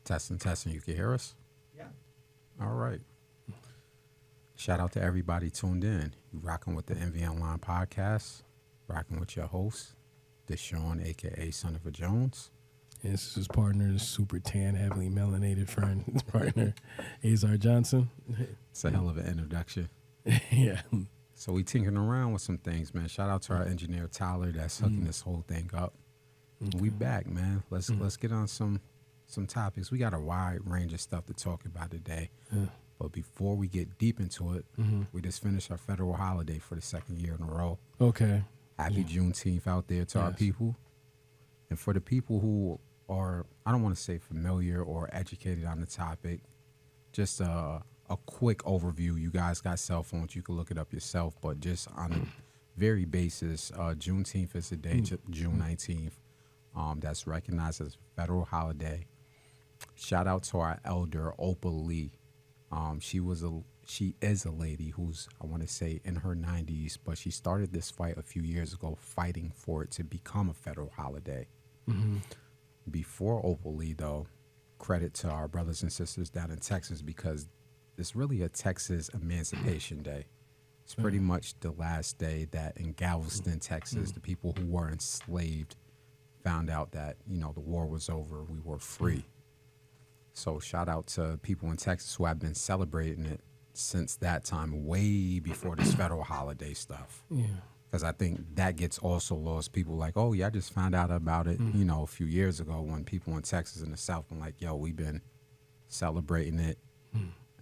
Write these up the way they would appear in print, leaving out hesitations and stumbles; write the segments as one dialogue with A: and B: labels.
A: Testing, testing. You can hear us?
B: Yeah.
A: All right. Shout out to everybody tuned in. You rocking with the Enveonline podcast. Rocking with your host, Deshaun, a.k.a. Son of a Jones.
C: And this is his partner, the super tan, heavily melanated friend, his partner, Azar Johnson.
A: It's a hell of an introduction.
C: Yeah.
A: So we tinkering around with some things, man. Shout out to our engineer, Tyler, that's hooking this whole thing up.
C: Okay.
A: We back, man. Let's get on some topics. We got a wide range of stuff to talk about today.
C: Yeah.
A: But before we get deep into it, we just finished our federal holiday for the second year in a row.
C: Okay.
A: Happy Juneteenth out there to our people. And for the people who are, I don't want to say familiar or educated on the topic, just a quick overview. You guys got cell phones. You can look it up yourself. But just on a very basis, Juneteenth is the day, June 19th, that's recognized as a federal holiday. Shout out to our elder, Opal Lee. She is a lady who's, I want to say, in her 90s, but she started this fight a few years ago, fighting for it to become a federal holiday.
C: Mm-hmm.
A: Before Opal Lee, though, credit to our brothers and sisters down in Texas, because it's really a Texas Emancipation Day. It's pretty much the last day that in Galveston, Texas, the people who were enslaved found out that, the war was over. We were free. So shout out to people in Texas who have been celebrating it since that time, way before this federal holiday stuff.
C: Yeah.
A: Because I think that gets also lost. People like, oh, yeah, I just found out about it, a few years ago when people in Texas and the South were like, yo, we've been celebrating it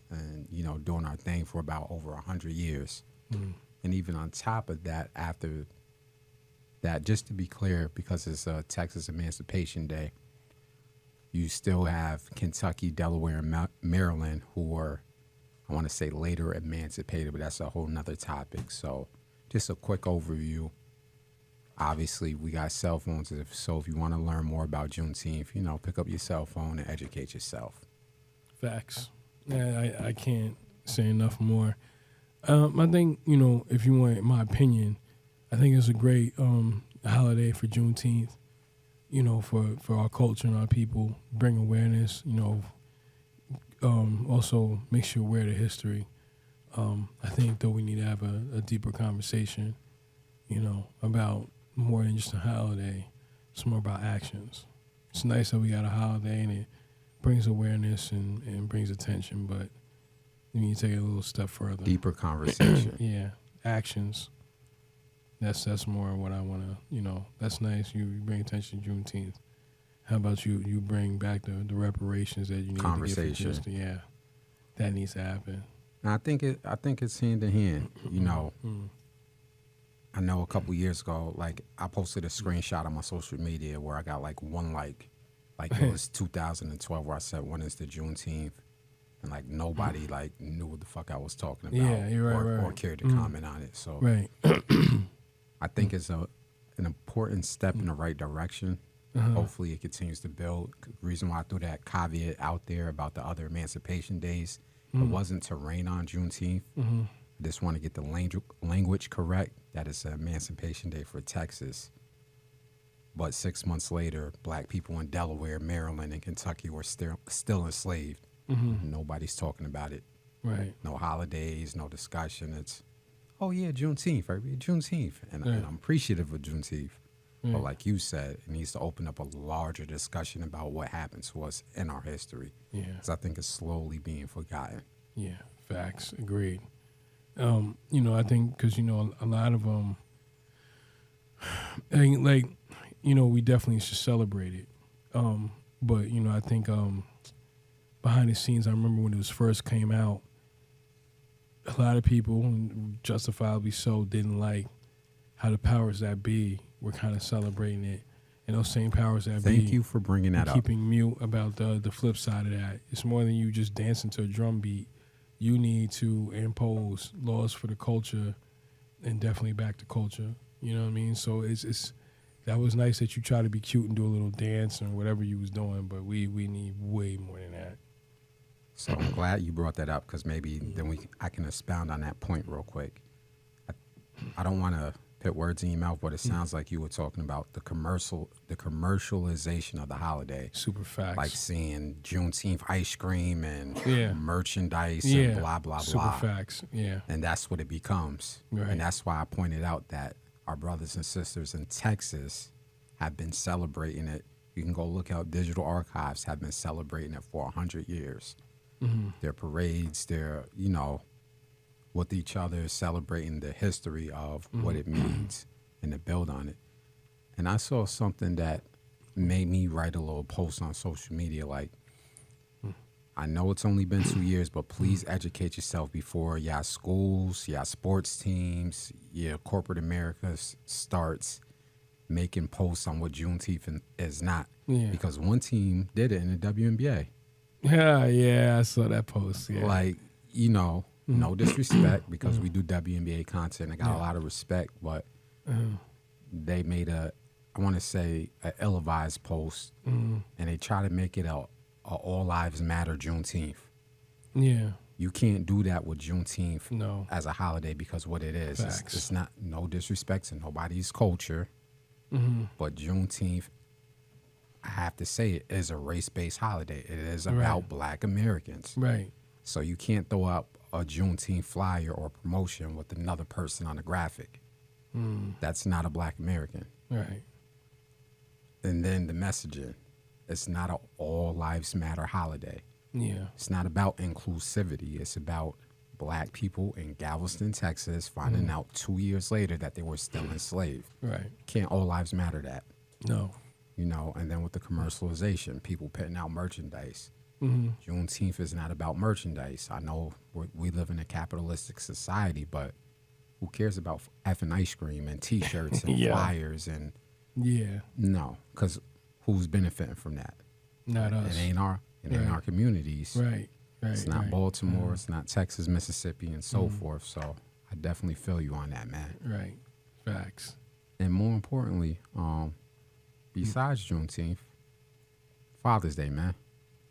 A: and, doing our thing for about over 100 years. And even on top of that, after that, just to be clear, because it's Texas Emancipation Day, you still have Kentucky, Delaware, and Maryland who were, I want to say, later emancipated, but that's a whole nother topic. So just a quick overview. Obviously, we got cell phones, so if you want to learn more about Juneteenth, pick up your cell phone and educate yourself.
C: Facts. Yeah, I can't say enough more. I think, if you want my opinion, I think it's a great holiday for Juneteenth, for our culture and our people, bring awareness, also makes you aware of the history. I think, though, we need to have a deeper conversation, about more than just a holiday. It's more about actions. It's nice that we got a holiday and it brings awareness and brings attention, but we need to take it a little step further.
A: Deeper conversation.
C: Yeah, actions. That's more what I want to, that's nice. You bring attention to Juneteenth. How about you bring back the reparations that you need
A: Conversation.
C: to give for justice? Yeah, that needs to happen.
A: And I think it's hand in hand. I know a couple years ago, like I posted a screenshot on my social media where I got like one like it was 2012 where I said, when is the Juneteenth? And like nobody like knew what the fuck I was talking about,
C: Yeah, you're right,
A: or cared to comment on it. So
C: Right.
A: I think it's an important step in the right direction. Hopefully it continues to build. The reason why I threw that caveat out there about the other emancipation days, it wasn't to rain on Juneteenth. I just want to get the language correct. That is an Emancipation Day for Texas. But 6 months later, black people in Delaware, Maryland, and Kentucky were still enslaved. Nobody's talking about it.
C: Right.
A: No holidays, no discussion. It's, oh yeah, Juneteenth, right? Juneteenth. And I'm appreciative of Juneteenth. But like you said, it needs to open up a larger discussion about what happened to us in our history.
C: Yeah.
A: Because I think it's slowly being forgotten.
C: Yeah, facts. Agreed. I think because, a lot of we definitely should celebrate it. But, I think behind the scenes, I remember when it was first came out, a lot of people, justifiably so, didn't like how the powers that be were kind of celebrating it. And those same powers that be.
A: Thank you for bringing that up.
C: Keeping mute about the flip side of that. It's more than you just dancing to a drum beat. You need to impose laws for the culture and definitely back the culture. You know what I mean? So it's that was nice that you try to be cute and do a little dance or whatever you was doing, but we need way more than that.
A: So I'm glad you brought that up because maybe then I can expound on that point real quick. I don't want to put words in your mouth, but it sounds like you were talking about the commercialization of the holiday.
C: Super facts.
A: Like seeing Juneteenth ice cream and merchandise
C: Yeah.
A: and blah, blah,
C: Super
A: blah.
C: facts. Yeah.
A: And that's what it becomes.
C: Right.
A: And that's why I pointed out that our brothers and sisters in Texas have been celebrating it. You can go look out digital archives, have been celebrating it for 100 years.
C: Mm-hmm.
A: Their parades, their, with each other, celebrating the history of what it means and to build on it. And I saw something that made me write a little post on social media like, I know it's only been 2 years, but please educate yourself before y'all schools, y'all sports teams, your corporate America starts making posts on what Juneteenth is not.
C: Yeah.
A: Because one team did it in the WNBA.
C: Yeah, I saw that post. Yeah.
A: Like, no disrespect because we do WNBA content. I got a lot of respect, but they made I want to say, an ill-advised post, and they try to make it a All Lives Matter Juneteenth.
C: Yeah.
A: You can't do that with Juneteenth
C: as
A: a holiday because what it is,
C: Facts.
A: it's not, no disrespect to nobody's culture, but Juneteenth, I have to say, it is a race-based holiday. It is about Black Americans.
C: Right.
A: So you can't throw up a Juneteenth flyer or promotion with another person on the graphic. That's not a Black American.
C: Right.
A: And then the messaging. It's not an all lives matter holiday.
C: Yeah.
A: It's not about inclusivity. It's about Black people in Galveston, Texas, finding out 2 years later that they were still enslaved.
C: Right.
A: Can't all lives matter that.
C: No.
A: And then with the commercialization, people putting out merchandise.
C: Mm-hmm.
A: Juneteenth is not about merchandise. I know we live in a capitalistic society, but who cares about effing ice cream and T-shirts and flyers and no, because who's benefiting from that?
C: Not us.
A: It ain't our communities.
C: Right.
A: It's not Baltimore. It's not Texas, Mississippi, and so forth. So I definitely feel you on that, man.
C: Right. Facts.
A: And more importantly, besides Juneteenth, Father's Day, man.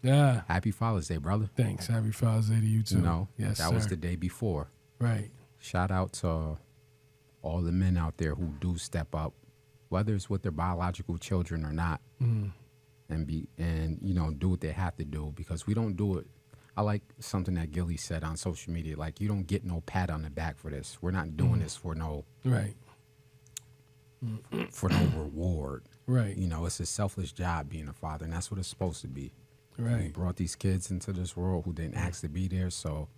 C: Yeah.
A: Happy Father's Day, brother.
C: Thanks. Happy Father's Day to you too.
A: Yes, that was the day before.
C: Right.
A: Shout out to all the men out there who do step up, whether it's with their biological children or not, and do what they have to do, because we don't do it. I like something that Gilly said on social media, like, you don't get no pat on the back for this. We're not doing this for no reward.
C: Right.
A: It's a selfless job being a father, and that's what it's supposed to be.
C: Right.
A: We brought these kids into this world who didn't ask to be there, so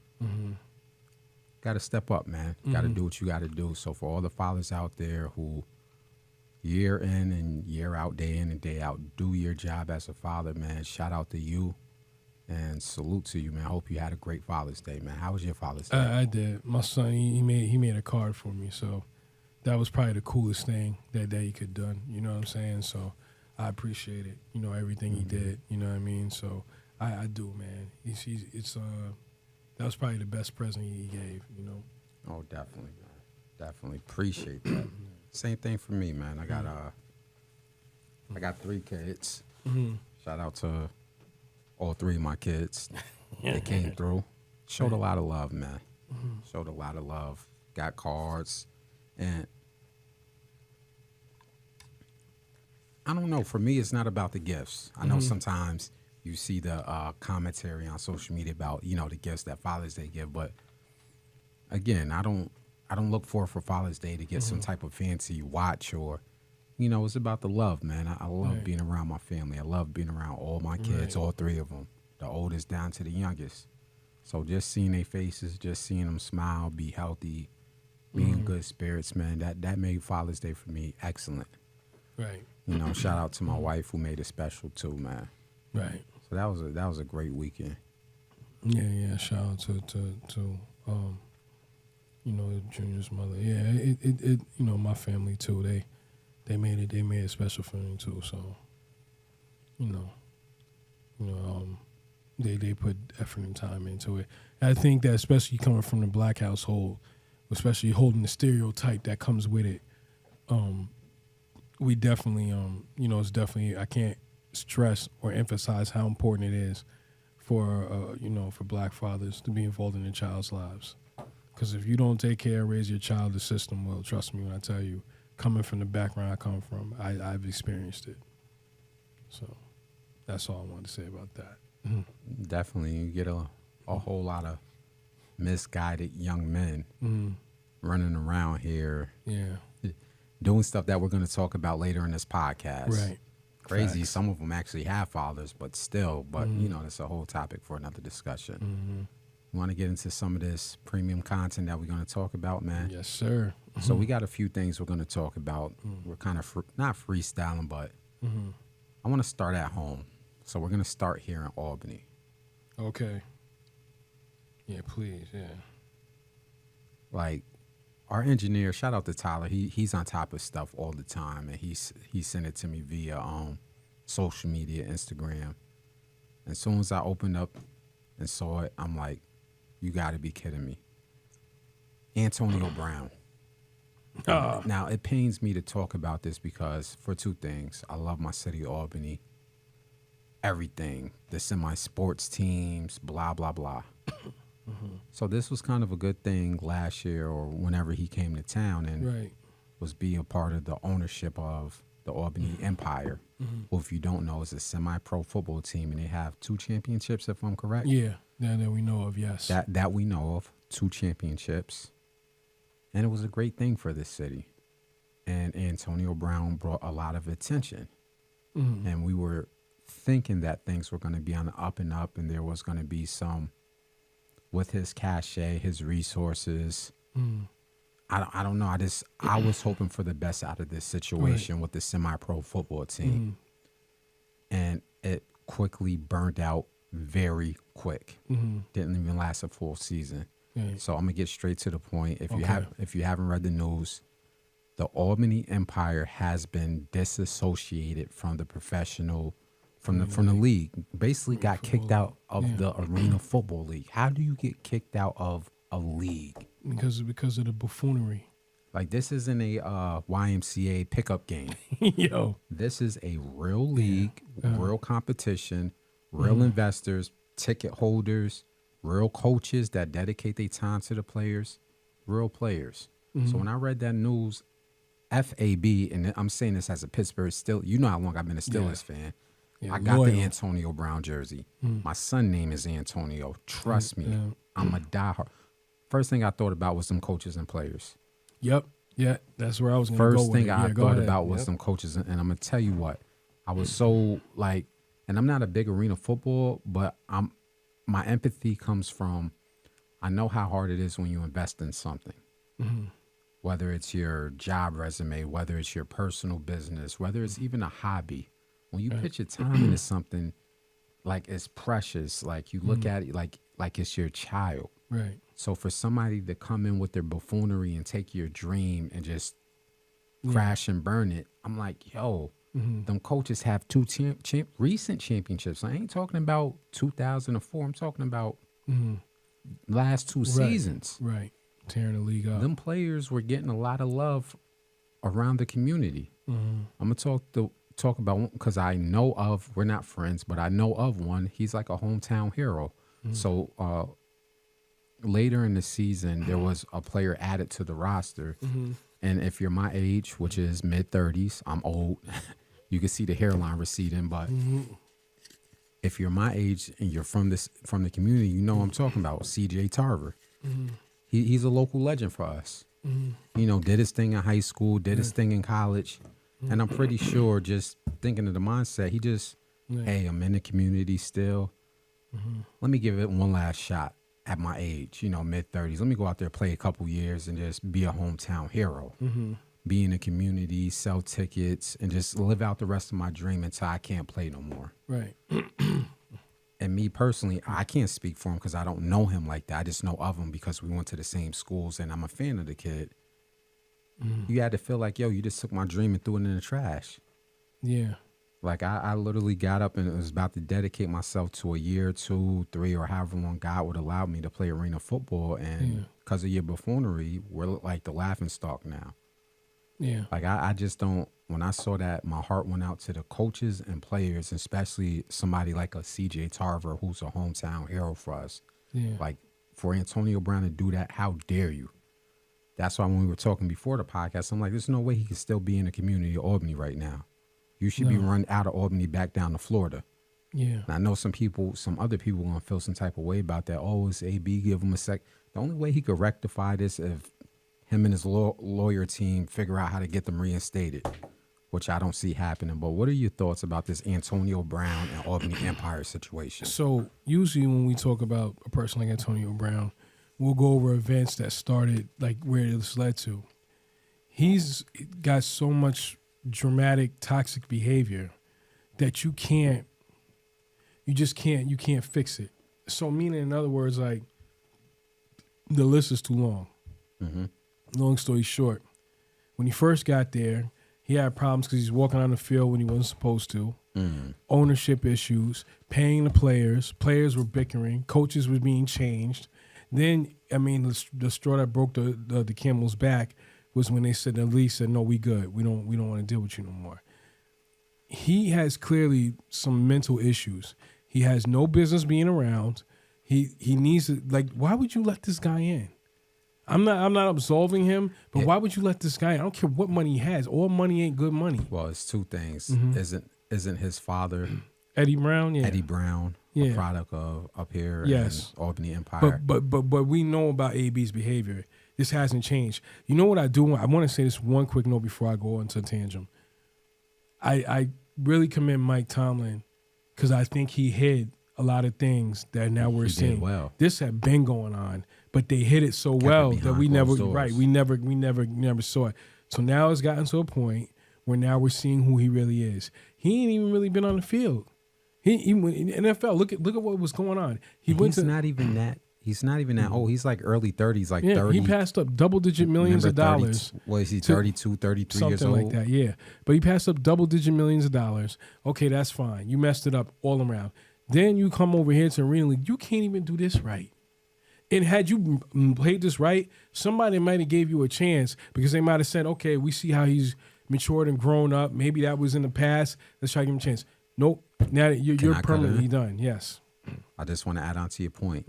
A: got to step up, man. Got to do what you got to do. So for all the fathers out there who year in and year out, day in and day out, do your job as a father, man, shout out to you and salute to you, man. I hope you had a great Father's Day, man. How was your Father's Day?
C: I did. My son, he made a card for me, so that was probably the coolest thing that he could done. You know what I'm saying? So I appreciate it. Everything he did. You know what I mean? So I do, man. That was probably the best present he gave.
A: Oh, definitely, man. Definitely appreciate that. Same thing for me, man. I got 3 kids. Shout out to all 3 of my kids. They came through. Showed a lot of love, man. Showed a lot of love. Got cards. And I don't know. For me, it's not about the gifts. I know sometimes you see the commentary on social media about, the gifts that Father's Day give. But again, I don't look for Father's Day to get some type of fancy watch or, it's about the love, man. I love being around my family. I love being around all my kids, all 3 of them, the oldest down to the youngest. So just seeing their faces, just seeing them smile, be healthy, be in good spirits, man, that made Father's Day for me excellent.
C: Right.
A: Shout out to my wife who made it special too, man.
C: Right.
A: So that was a great weekend.
C: Yeah. Shout out to Junior's mother. Yeah, it my family too. They made it special for me too. So, they put effort and time into it. And I think that especially coming from the Black household, especially holding the stereotype that comes with it, we definitely it's definitely, I can't stress or emphasize how important it is for for Black fathers to be involved in their child's lives. Because if you don't take care and raise your child, the system will. Trust me when I tell you, coming from the background I come from, I've experienced it. So that's all I wanted to say about that.
A: Definitely. You get a whole lot of misguided young men running around here.
C: Yeah.
A: Doing stuff that we're going to talk about later in this podcast.
C: Right.
A: Crazy.
C: Facts.
A: Some of them actually have fathers, but still. But, that's a whole topic for another discussion. You want to get into some of this premium content that we're going to talk about, man?
C: Yes, sir.
A: So we got a few things we're going to talk about. We're kind of not freestyling, but I want to start at home. So we're going to start here in Albany.
C: Okay. Yeah, please. Yeah.
A: Like, our engineer, shout out to Tyler. He's on top of stuff all the time, and he sent it to me via social media, Instagram. And as soon as I opened up and saw it, I'm like, you got to be kidding me. Antonio Brown. Now, it pains me to talk about this because for two things. I love my city, Albany. Everything. The semi-sports teams, blah, blah, blah. So this was kind of a good thing last year or whenever he came to town and was being a part of the ownership of the Albany Empire, who, if you don't know, is a semi-pro football team, and they have 2 championships, if I'm correct.
C: Yeah, that we know of, yes.
A: That we know of, 2 championships. And it was a great thing for this city. And Antonio Brown brought a lot of attention. And we were thinking that things were going to be on the up and up, and there was going to be some, with his cachet, his resources. I don't know. I was hoping for the best out of this situation with the semi-pro football team. And it quickly burned out very quick. Didn't even last a full season. So I'm gonna get straight to the point. If you haven't read the news, the Albany Empire has been disassociated from the professional, from the league. Basically got kicked out of the Arena Football League. How do you get kicked out of a league?
C: Because of the buffoonery.
A: Like, this isn't a YMCA pickup game.
C: Yo.
A: This is a real league, real competition, real investors, ticket holders, real coaches that dedicate their time to the players, real players. So when I read that news, FAB, and I'm saying this as a Pittsburgh still, you know how long I've been a Steelers fan. I got the Antonio Brown jersey. My son's name is Antonio. Trust me, I'm a diehard. First thing I thought about was some coaches and players.
C: Yep. Yeah, that's where I was going to go.
A: First thing I thought about was some coaches, and I'm going to tell you what. I was so, like, and I'm not a big arena football, but my empathy comes from, I know how hard it is when you invest in something. Whether it's your job resume, whether it's your personal business, whether it's even a hobby. When you put your time into something, like, it's precious. Like, you look at it like it's your child.
C: Right.
A: So for somebody to come in with their buffoonery and take your dream and just crash and burn it, I'm like, yo, them coaches have 2 recent championships. I ain't talking about 2004. I'm talking about last 2 seasons.
C: Right. Tearing the league up.
A: Them players were getting a lot of love around the community. I'm going to talk about one because I know of, we're not friends, but I know of one. He's like a hometown hero. So later in the season, there was a player added to the roster. And if you're my age, which is mid-30s, I'm old. You can see the hairline receding, but if you're my age and you're from the community, you know what I'm talking about. CJ Tarver. He's a local legend for us. You know, did his thing in high school, did his thing in college. And I'm pretty sure, just thinking of the mindset, he just, hey, I'm in the community still. Let me give it one last shot at my age, you know, mid-30s. Let me go out there, play a couple years, and just be a hometown hero. Be in the community, sell tickets, and just live out the rest of my dream until I can't play no more.
C: Right.
A: And me personally, I can't speak for him because I don't know him like that. I just know of him because we went to the same schools, and I'm a fan of the kid. You had to feel like, yo, you just took my dream and threw it in the trash.
C: Yeah.
A: Like, I literally got up and was about to dedicate myself to a year, 2, 3, or however long God would allow me to play arena football. And because of your buffoonery, we're like the laughingstock now.
C: Yeah.
A: Like, I just don't, when I saw that, my heart went out to the coaches and players, especially somebody like a CJ Tarver, who's a hometown hero for us.
C: Yeah.
A: Like, for Antonio Brown to do that, how dare you? That's why when we were talking before the podcast, I'm like, there's no way he could still be in the community of Albany right now. You should be run out of Albany back down to Florida.
C: Yeah.
A: And I know some other people going to feel some type of way about that. Oh, it's AB, give him a sec. The only way he could rectify this if him and his lawyer team figure out how to get them reinstated, which I don't see happening. But what are your thoughts about this Antonio Brown and Albany Empire situation?
C: So usually when we talk about a person like Antonio Brown, we'll go over events that started, like where it's led to. He's got so much dramatic, toxic behavior that you can't fix it. So meaning, in other words, like, the list is too long.
A: Mm-hmm.
C: Long story short, when he first got there, he had problems because he's walking on the field when he wasn't supposed to. Ownership issues, paying the players. Players were bickering. Coaches were being changed. Then, I mean, the straw that broke the camel's back was when they said, the league said, no, we good. We don't want to deal with you no more. He has clearly some mental issues. He has no business being around. He needs to, like, why would you let this guy in? I'm not absolving him, but why would you let this guy in? I don't care what money he has. All money ain't good money.
A: Well, it's two things. Isn't his father
C: Eddie Brown? Yeah.
A: Eddie Brown, a product of up here in Albany Empire?
C: But we know about AB's behavior. This hasn't changed. You know what I do? I want to say this one quick note before I go into tangent. I really commend Mike Tomlin because I think he hid a lot of things that now we're seeing.
A: Well.
C: This had been going on, but they hid it so well that we never saw it. So now it's gotten to a point where now we're seeing who he really is. He ain't even really been on the field. He went in NFL. Look at what was going on.
A: He's not even that old. He's like early 30s, like 30.
C: He passed up double-digit millions of dollars.
A: What is he, 32, 33 years old?
C: Something like that, yeah. But he passed up double-digit millions of dollars. Okay, that's fine. You messed it up all around. Then you come over here to Arena League. You can't even do this right. And had you played this right, somebody might have gave you a chance because they might have said, okay, we see how he's matured and grown up. Maybe that was in the past. Let's try to give him a chance. Nope. Now you're permanently done. Yes.
A: I just want to add on to your point.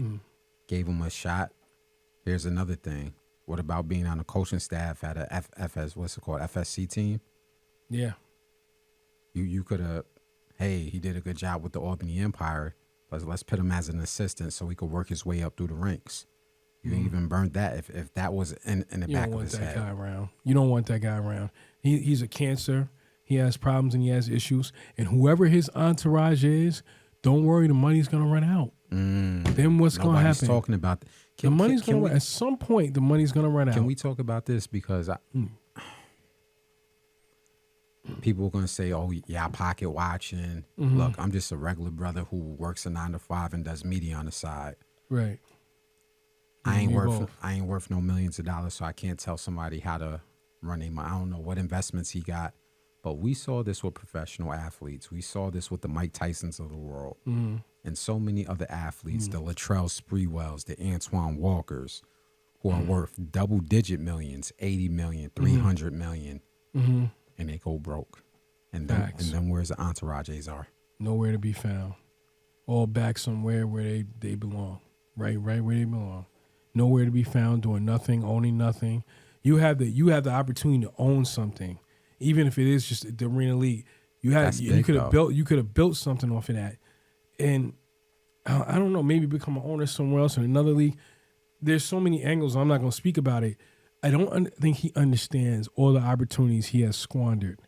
A: Gave him a shot. Here's another thing. What about being on the coaching staff at a FSC team?
C: Yeah.
A: You could have, hey, he did a good job with the Albany Empire, but let's put him as an assistant so he could work his way up through the ranks. You even burned that if that was in the back of his head.
C: You don't want that guy around. He's a cancer. He has problems and he has issues. And whoever his entourage is, don't worry, the money's going to run out. Then what's going to happen?
A: Nobody's talking about
C: the money's going to run. At some point, the money's going to run out.
A: Can we talk about this? Because people are going to say, oh, yeah, pocket watching. Look, I'm just a regular brother who works a 9 to 5 and does media on the side.
C: Right.
A: I ain't worth no millions of dollars, so I can't tell somebody how to run their money. I don't know what investments he got. But we saw this with professional athletes. We saw this with the Mike Tysons of the world. And so many other athletes, the Latrell Sprewells, the Antoine Walkers, who are worth double-digit millions, 80 million, 300 million, and they go broke. And then where's the entourages are?
C: Nowhere to be found. All back somewhere where they belong. Right where they belong. Nowhere to be found, doing nothing, owning nothing. You have the opportunity to own something. Even if it is just the Arena League, you could have built something off of that, and I don't know, maybe become an owner somewhere else in another league. There's so many angles. I'm not going to speak about it. I don't think he understands all the opportunities he has squandered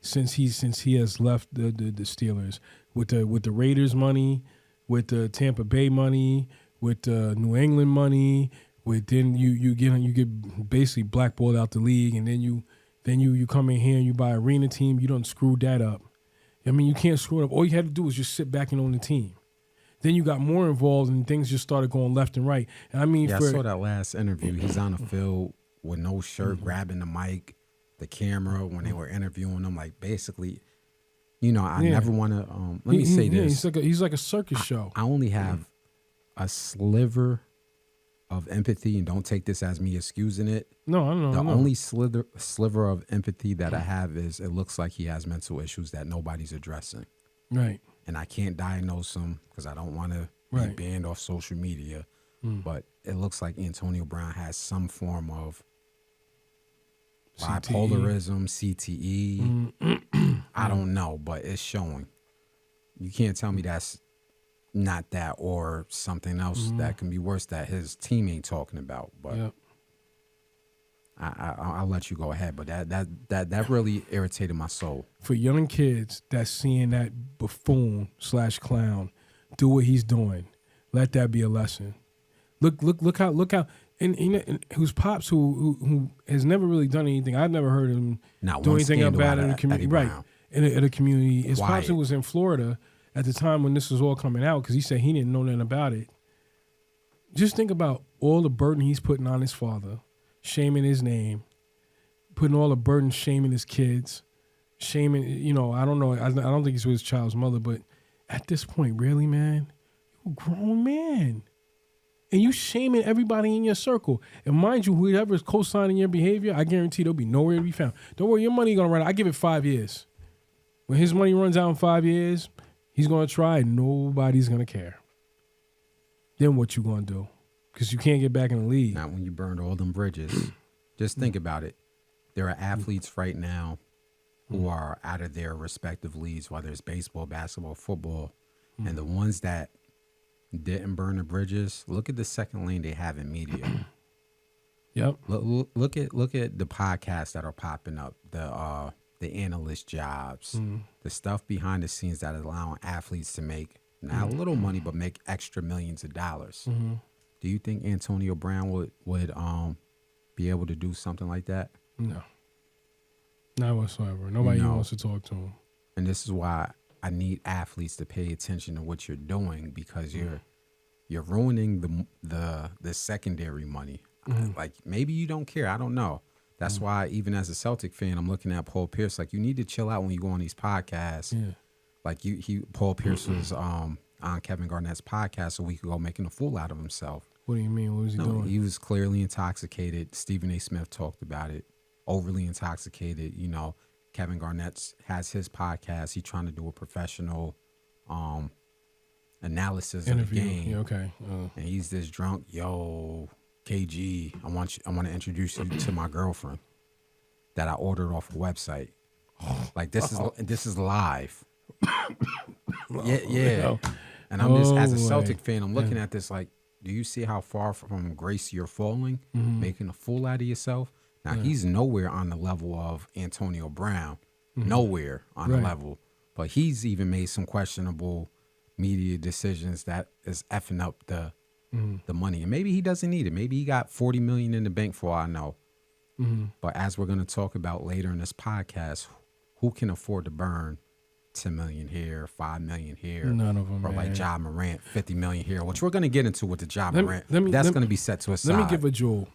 C: since he has left the Steelers with the Raiders money, with the Tampa Bay money, with the New England money. With then you get basically blackballed out the league, and then you come in here and you buy an arena team. You done screwed that up. I mean, you can't screw it up. All you had to do was just sit back and own the team. Then you got more involved and things just started going left and right. And I mean,
A: I saw that last interview. He's on the field with no shirt, grabbing the mic, the camera when they were interviewing him. Like basically, I never want to. Let me say this:
C: he's like a circus show.
A: I only have a sliver of empathy, and don't take this as me excusing it.
C: No, I don't know.
A: The only sliver of empathy that I have is it looks like he has mental issues that nobody's addressing.
C: Right.
A: And I can't diagnose him because I don't want to be banned off social media. but it looks like Antonio Brown has some form of
C: CTE.
A: bipolarism, CTE. I don't know, but it's showing. You can't tell me that's not that or something else that can be worse that his team ain't talking about. But
C: Yep.
A: I'll let you go ahead. But that really irritated my soul.
C: For young kids that's seeing that buffoon / clown do what he's doing, let that be a lesson. Look how and you know, whose pops who has never really done anything. I've never heard him do anything about it in the community. Right. In a community. His pops who was in Florida at the time when this was all coming out, because he said he didn't know nothing about it. Just think about all the burden he's putting on his father, shaming his name, putting all the burden, shaming his kids, shaming, you know, I don't know. I don't think he's with his child's mother, but at this point, really, man, you're a grown man. And you shaming everybody in your circle. And mind you, whoever is co-signing your behavior, I guarantee they'll be nowhere to be found. Don't worry, your money going to run out. I give it 5 years. When his money runs out in 5 years, he's going to try and nobody's going to care. Then what you going to do? Because you can't get back in the league.
A: Not when you burned all them bridges. Just think about it. There are athletes right now who are out of their respective leagues, whether it's baseball, basketball, football. And the ones that didn't burn the bridges, look at the second lane they have in media.
C: Yep.
A: Look at the podcasts that are popping up, the analyst jobs, the stuff behind the scenes that is allowing athletes to make not a little money, but make extra millions of dollars. Do you think Antonio Brown would be able to do something like that?
C: No. Not whatsoever. Nobody wants to talk to him.
A: And this is why I need athletes to pay attention to what you're doing, because you're ruining the secondary money. Like, maybe you don't care. I don't know. That's why even as a Celtic fan, I'm looking at Paul Pierce. Like, you need to chill out when you go on these podcasts. Yeah. Like Paul Pierce was on Kevin Garnett's podcast a week ago making a fool out of himself.
C: What do you mean? What was he doing?
A: He was clearly intoxicated. Stephen A. Smith talked about it. Overly intoxicated. You know, Kevin Garnett has his podcast. He's trying to do a professional analysis
C: interview
A: of the game.
C: Yeah, okay.
A: And he's this drunk, yo, KG, I want to introduce you to my girlfriend that I ordered off a website. Like, this is live. Yeah. And I'm just, as a Celtic fan, I'm looking at this like, do you see how far from grace you're falling, making a fool out of yourself? Now, he's nowhere on the level of Antonio Brown, nowhere on the level, but he's even made some questionable media decisions that is effing up the money. And maybe he doesn't need it. Maybe he got $40 million in the bank for all I know. But as we're going to talk about later in this podcast, who can afford to burn $10 million here, $5 million here?
C: None of them,
A: or
C: man.
A: like Ja Morant, $50 million here, which we're going to get into with the Ja Morant. That's going to be set to a side.
C: Let me give a jewel.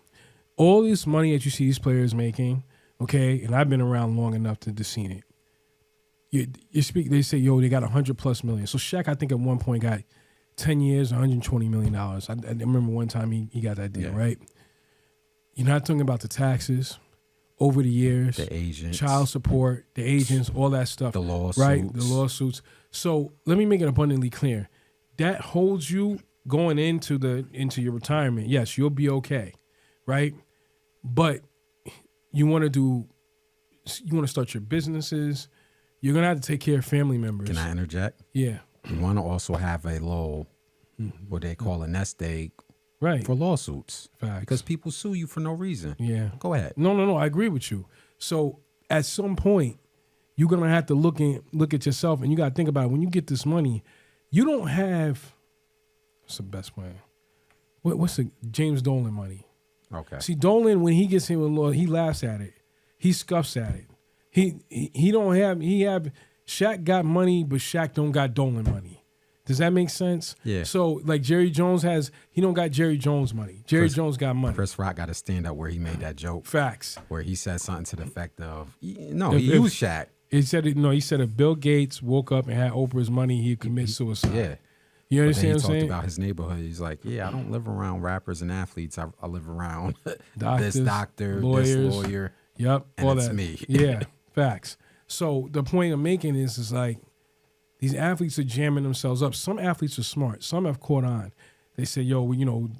C: All this money that you see these players making, okay, and I've been around long enough to see it. You speak. They say, yo, they got $100+ million. So Shaq, I think at one point got 10 years, $120 million. I remember one time he got that deal, right? You're not talking about the taxes over the years,
A: the agents,
C: child support, the agents, all that stuff,
A: the lawsuits,
C: right? The lawsuits. So let me make it abundantly clear. That holds you going into your retirement. Yes, you'll be okay, right? But you want to start your businesses. You're going to have to take care of family members.
A: Can I interject?
C: Yeah.
A: You want to also have a little, what they call a nest egg,
C: right,
A: for lawsuits.
C: Facts.
A: Because people sue you for no reason.
C: Yeah.
A: Go ahead.
C: No, I agree with you. So at some point, you're going to have to look at yourself, and you got to think about it. When you get this money, you don't have, what's the best way? What's the James Dolan money?
A: Okay.
C: See, Dolan, when he gets him with law, he laughs at it. He scuffs at it. He don't have, Shaq got money, but Shaq don't got Dolan money. Does that make sense?
A: Yeah.
C: So, like Jerry Jones he don't got Jerry Jones money. Jerry Jones got money.
A: Chris Rock got a stand up where he made that joke.
C: Facts.
A: Where he said something to the effect of, he used Shaq.
C: He said if Bill Gates woke up and had Oprah's money, he'd commit suicide.
A: Yeah.
C: You understand what I'm saying?
A: He talked about his neighborhood. He's like, I don't live around rappers and athletes. I live around
C: doctors,
A: this doctor,
C: lawyers,
A: this lawyer.
C: Yep.
A: And
C: all
A: it's
C: that.
A: me.
C: Yeah. Facts. So the point I'm making is like, these athletes are jamming themselves up. Some athletes are smart. Some have caught on. They say, yo,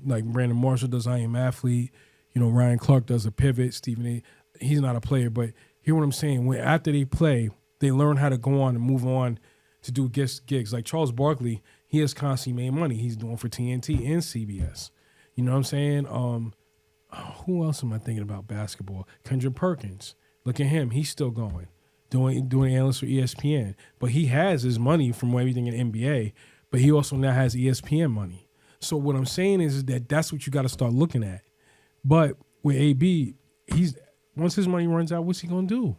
C: like Brandon Marshall does I Am Athlete. Ryan Clark does a pivot. Stephen A. He's not a player, but hear what I'm saying. When after they play, they learn how to go on and move on to do gigs. Like Charles Barkley, he has constantly made money. He's doing for TNT and CBS. You know what I'm saying? Who else am I thinking about basketball? Kendrick Perkins. Look at him. He's still going. Doing analyst for ESPN. But he has his money from everything in NBA, but he also now has ESPN money. So what I'm saying is that that's what you got to start looking at. But with AB, once his money runs out, what's he going to do?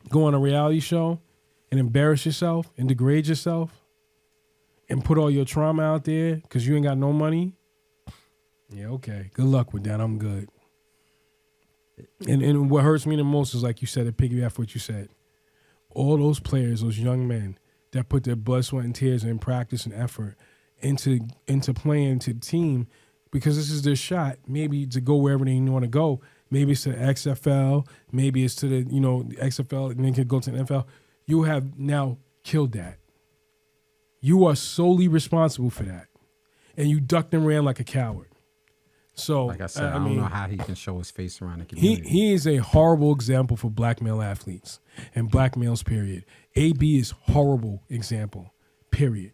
C: Go on a reality show and embarrass yourself and degrade yourself and put all your trauma out there because you ain't got no money? Yeah, okay. Good luck with that. I'm good. And what hurts me the most is, like you said, to piggyback what you said. All those players, those young men that put their blood, sweat, and tears and practice and effort into playing to the team because this is their shot, maybe to go wherever they want to go. Maybe it's to the XFL. Maybe it's to the XFL, and then could go to the NFL. You have now killed that. You are solely responsible for that, and you ducked and ran like a coward. So,
A: like I said, I don't know how he can show his face around the community.
C: He is a horrible example for black male athletes and black males, period. AB is horrible example, period.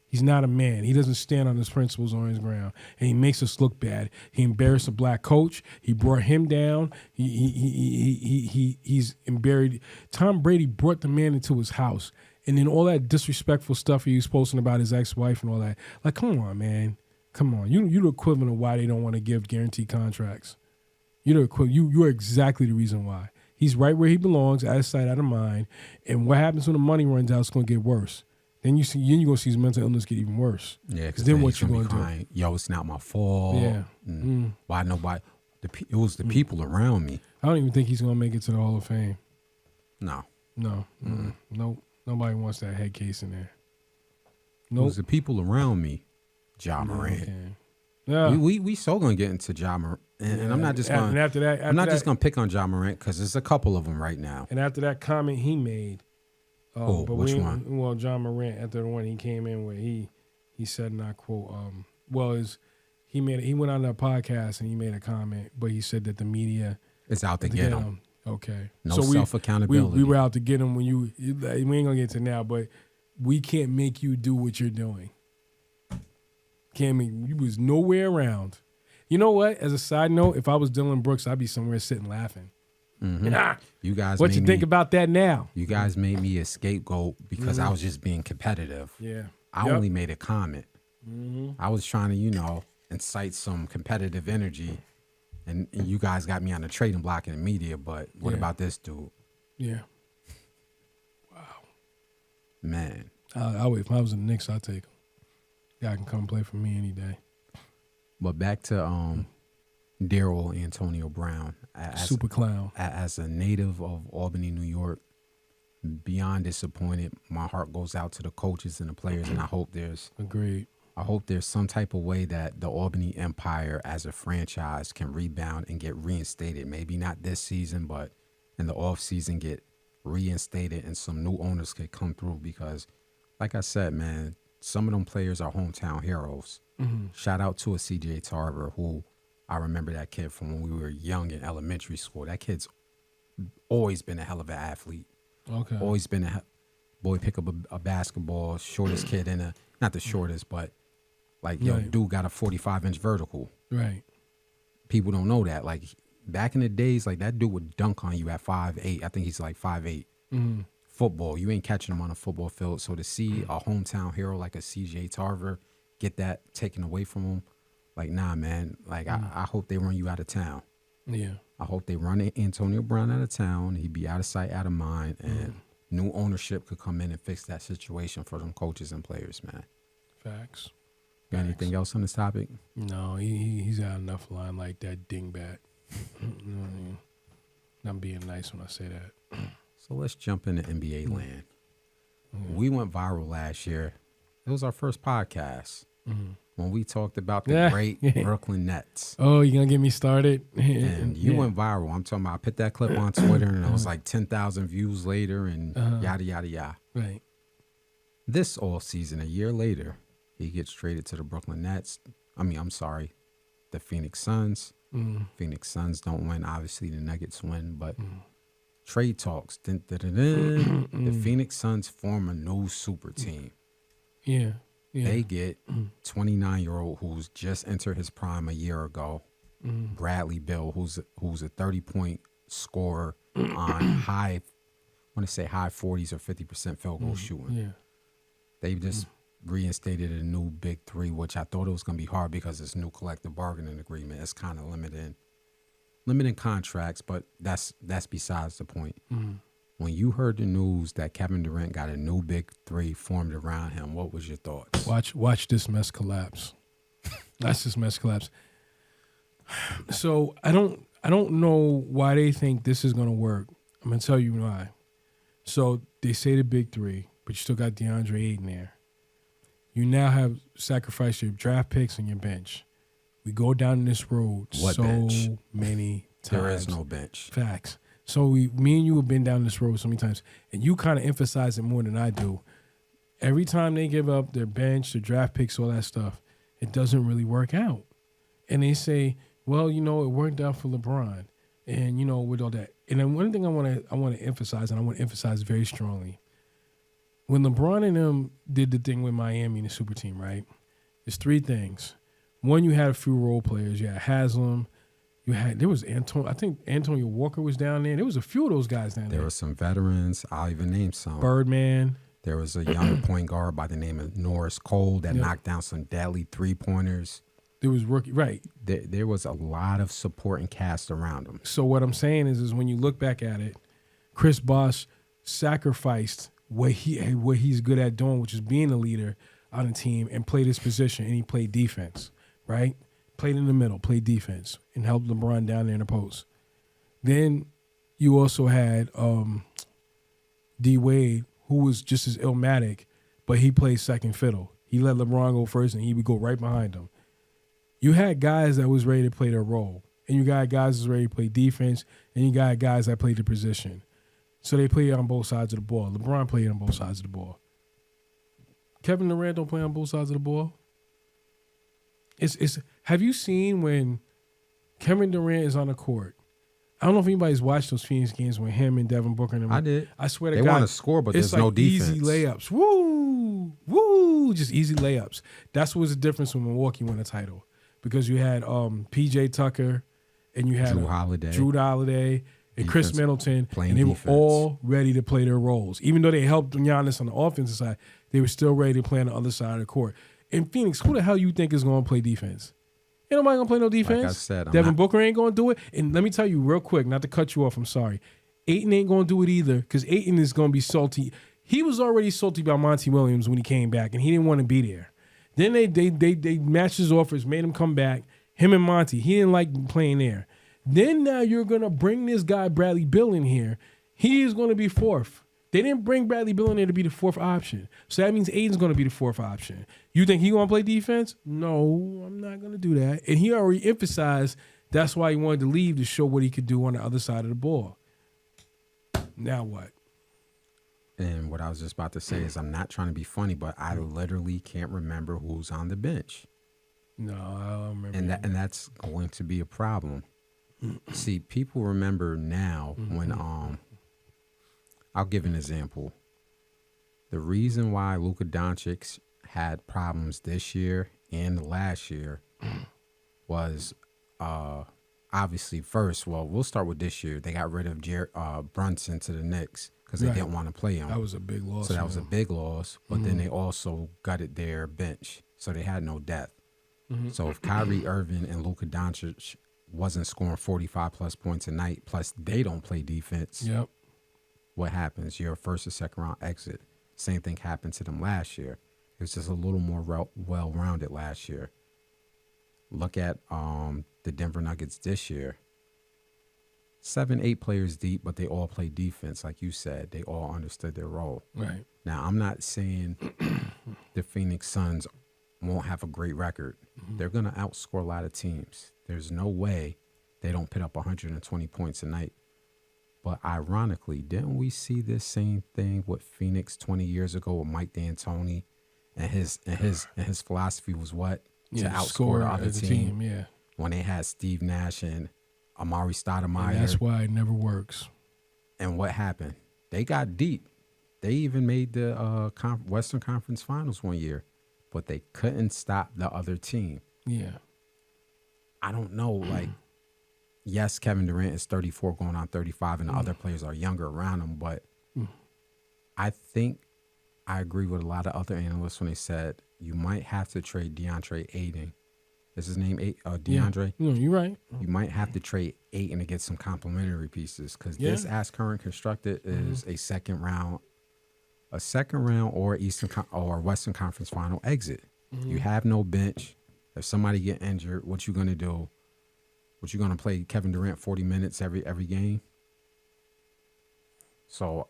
C: He's not a man. He doesn't stand on his principles or on his ground, and he makes us look bad. He embarrassed a black coach. He brought him down. He's embarrassed. Tom Brady brought the man into his house, and then all that disrespectful stuff he was posting about his ex-wife and all that. Like, come on, man. Come on. You're the equivalent of why they don't want to give guaranteed contracts. You're exactly the reason why. He's right where he belongs, out of sight, out of mind. And what happens when the money runs out, it's going to get worse. Then you're going to see his mental illness get even worse.
A: Yeah, because
C: then what you going to do?
A: Yo, it's not my fault.
C: Yeah.
A: Why nobody? It was the people around me.
C: I don't even think he's going to make it to the Hall of Fame.
A: No.
C: Nope. Nobody wants that head case in there.
A: Nope. It was the people around me. Ja Morant.
C: Okay. Yeah.
A: We so gonna get into Ja Morant, and I'm not just gonna.
C: And after that,
A: just gonna pick on Ja Morant because there's a couple of them right now.
C: And after that comment he made,
A: which one?
C: Well, Ja Morant, after the one he came in with, he said, and I quote, he went on that podcast and he made a comment, but he said that the media
A: is out to get him.
C: Okay,
A: no self accountability.
C: We were out to get him when we ain't gonna get to now, but we can't make you do what you're doing. You was nowhere around. You know what? As a side note, if I was Dylan Brooks, I'd be somewhere sitting laughing.
A: Mm-hmm.
C: You guys, what you think about that now?
A: You guys made me a scapegoat because I was just being competitive.
C: Yeah,
A: I only made a comment.
C: Mm-hmm.
A: I was trying to, incite some competitive energy, and you guys got me on the trading block in the media. But what about this dude?
C: Yeah. Wow.
A: Man.
C: If I was in the Knicks, I'd take him. Guy can come play for me any day.
A: But back to Daryl Antonio Brown.
C: Super clown.
A: As a native of Albany, New York, beyond disappointed. My heart goes out to the coaches and the players, and I hope there's some type of way that the Albany Empire as a franchise can rebound and get reinstated. Maybe not this season, but in the off season get reinstated and some new owners could come through because, like I said, man, some of them players are hometown heroes.
C: Mm-hmm.
A: Shout out to a CJ Tarver, who I remember that kid from when we were young in elementary school. That kid's always been a hell of an athlete.
C: Okay.
A: Always been boy pick up a basketball, shortest kid not the shortest, but dude got a 45-inch vertical.
C: Right.
A: People don't know that. Like back in the days, like that dude would dunk on you at 5'8". I think he's like 5'8".
C: Mm-hmm.
A: Football, you ain't catching him on a football field. So to see a hometown hero like a CJ Tarver get that taken away from him, like, nah, man. Like, I hope they run you out of town.
C: Yeah.
A: I hope they run Antonio Brown out of town. He'd be out of sight, out of mind, and new ownership could come in and fix that situation for them coaches and players, man.
C: Facts.
A: Got anything else on this topic?
C: No, he's got enough line like that dingbat. I'm being nice when I say that.
A: So let's jump into NBA land. We went viral last year. It was our first podcast when we talked about the great Brooklyn Nets.
C: Oh, you going to get me started?
A: And you went viral. I'm talking about I put that clip on Twitter and it was like 10,000 views later and yada, yada, yada.
C: Right.
A: This all season, a year later, He gets traded to the Brooklyn Nets. I'm sorry, the Phoenix Suns. Phoenix Suns don't win. Obviously, the Nuggets win, but trade talks. The Phoenix Suns form a new super team.
C: Yeah.
A: They get 29-year-old who's just entered his prime a year ago, Bradley Beal, who's a 30-point scorer on high 40s or 50% field goal shooting.
C: Yeah.
A: They just reinstated a new big three, which I thought it was going to be hard because it's new collective bargaining agreement. It's kind of limiting contracts, but that's besides the point. When you heard the news that Kevin Durant got a new big three formed around him, what was your thoughts?
C: Watch this mess collapse. That's this mess collapse. So I don't know why they think this is gonna work. I'm gonna tell you why. So they say the big three, but you still got DeAndre Ayton there. You now have sacrificed your draft picks and your bench. We go down this road many times.
A: There is no bench.
C: Facts. So me and you have been down this road so many times, and you kind of emphasize it more than I do. Every time they give up their bench, their draft picks, all that stuff, it doesn't really work out. And they say, well, it worked out for LeBron, and with all that. And then one thing I want to emphasize, and I want to emphasize very strongly, when LeBron and them did the thing with Miami and the super team, right? There's three things. One, you had a few role players. You had Haslam. There was I think Antonio Walker was down there. There was a few of those guys down there.
A: There were some veterans. I'll even name some.
C: Birdman.
A: There was a young point guard by the name of Norris Cole that knocked down some deadly three-pointers.
C: There was rookie, right.
A: There was a lot of support and cast around him.
C: So what I'm saying is when you look back at it, Chris Bosh sacrificed what he's good at doing, which is being a leader on a team, and played his position, and he played defense, right? Played in the middle, played defense, and helped LeBron down there in the post. Then you also had D. Wade, who was just as illmatic, but he played second fiddle. He let LeBron go first, and he would go right behind him. You had guys that was ready to play their role, and you got guys that was ready to play defense, and you got guys that played the position. So they played on both sides of the ball. LeBron played on both sides of the ball. Kevin Durant don't play on both sides of the ball. Have you seen when Kevin Durant is on the court? I don't know if anybody's watched those Phoenix games with him and Devin Booker and them.
A: I did.
C: I swear to
A: God.
C: God.
A: They want to score, but there's no defense.
C: Easy layups. Woo, just easy layups. That's what was the difference when Milwaukee won a title. Because you had P.J. Tucker and you had Drew Holiday and Chris Middleton, and they were all ready to play their roles. Even though they helped Giannis on the offensive side, they were still ready to play on the other side of the court. In Phoenix, who the hell you think is going to play defense? Ain't nobody going to play no defense.
A: Like I said,
C: Devin Booker ain't going to do it. And let me tell you real quick, not to cut you off, I'm sorry. Ayton ain't going to do it either because Ayton is going to be salty. He was already salty about Monty Williams when he came back, and he didn't want to be there. Then they matched his offers, made him come back. Him and Monty, he didn't like playing there. Then now you're going to bring this guy Bradley Beal in here. He is going to be fourth. They didn't bring Bradley Beal in there to be the fourth option. So that means Aiden's going to be the fourth option. You think he going to play defense? No, I'm not going to do that. And he already emphasized that's why he wanted to leave, to show what he could do on the other side of the ball. Now what?
A: And what I was just about to say is I'm not trying to be funny, but I literally can't remember who's on the bench.
C: No, I don't remember.
A: And that's going to be a problem. See, people remember now when I'll give an example. The reason why Luka Doncic had problems this year and last year was obviously first. Well, we'll start with this year. They got rid of Brunson to the Knicks because they didn't want to play him.
C: That was a big loss.
A: So that was a big loss. But then they also gutted their bench, so they had no depth. So if Kyrie Irving and Luka Doncic wasn't scoring 45-plus points a night, plus they don't play defense, what happens? You're a first or second round exit. Same thing happened to them last year. It was just a little more well-rounded last year. Look at the Denver Nuggets this year. 7-8 players deep, but they all play defense. Like you said, they all understood their role.
C: Right.
A: Now, I'm not saying the Phoenix Suns won't have a great record. They're going to outscore a lot of teams. There's no way they don't put up 120 points a night. But ironically, didn't we see this same thing with Phoenix 20 years ago with Mike D'Antoni and his philosophy was what? To outscore
C: score
A: the other
C: as a
A: team.
C: Yeah,
A: When they had Steve Nash and Amari Stoudemire.
C: and that's why it never works.
A: And what happened? They got deep. They even made the Western Conference Finals one year, but they couldn't stop the other team.
C: Yeah.
A: I don't know. Like, yes, Kevin Durant is 34 going on 35, and the other players are younger around him, but I think I agree with a lot of other analysts when they said you might have to trade DeAndre Ayton. Is his name DeAndre?
C: Yeah. No, you're right.
A: You might have to trade Ayton to get some complementary pieces because this, as current constructed, is a second round or or Western Conference Final exit. You have no bench. If somebody get injured, what you gonna do? What you gonna play Kevin Durant 40 minutes every game? So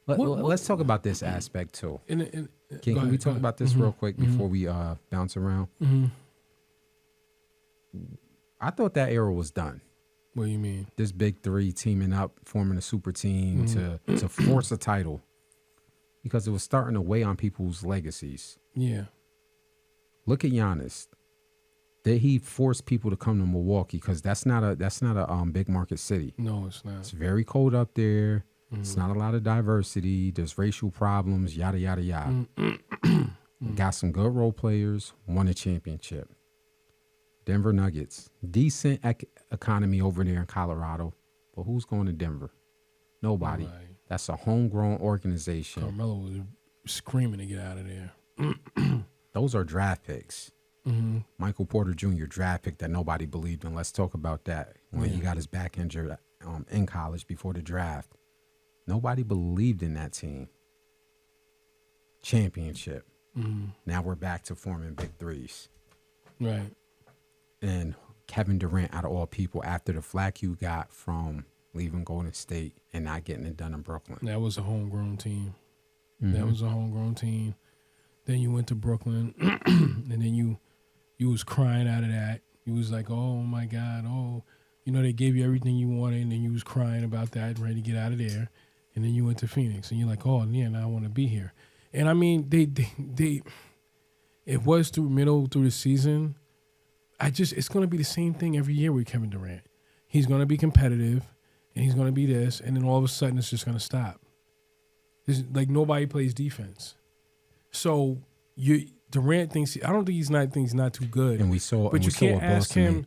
A: let's talk about this aspect too. Can we talk about this real quick before we bounce around? I thought that era was done.
C: What do you mean?
A: This big three teaming up, forming a super team to force a title, because it was starting to weigh on people's legacies.
C: Yeah.
A: Look at Giannis. Did he force people to come to Milwaukee? Because that's not a big market city.
C: No, it's not.
A: It's very cold up there. It's not a lot of diversity. There's racial problems. Yada yada yada. Got some good role players. Won a championship. Denver Nuggets, decent economy over there in Colorado, but who's going to Denver? Nobody. That's a homegrown organization.
C: Carmelo was screaming to get out of there.
A: Those are draft picks. Michael Porter Jr. draft pick that nobody believed in. Let's talk about that. When he got his back injured in college before the draft, nobody believed in that team. Championship. Now we're back to forming big threes.
C: Right.
A: And Kevin Durant, out of all people, after the flack you got from leaving Golden State and not getting it done in Brooklyn.
C: That was a homegrown team. That was a homegrown team. Then you went to Brooklyn, and then you was crying out of that. You was like, oh, my God, they gave you everything you wanted, and then you was crying about that, ready to get out of there. And then you went to Phoenix, and you're like, oh, yeah, now I want to be here. And, I mean, it was through the season. It's going to be the same thing every year with Kevin Durant. He's going to be competitive, and he's going to be this, and then all of a sudden it's just going to stop. It's like nobody plays defense. So Durant thinks I don't think he's not too good.
A: And we saw,
C: but you can't ask him.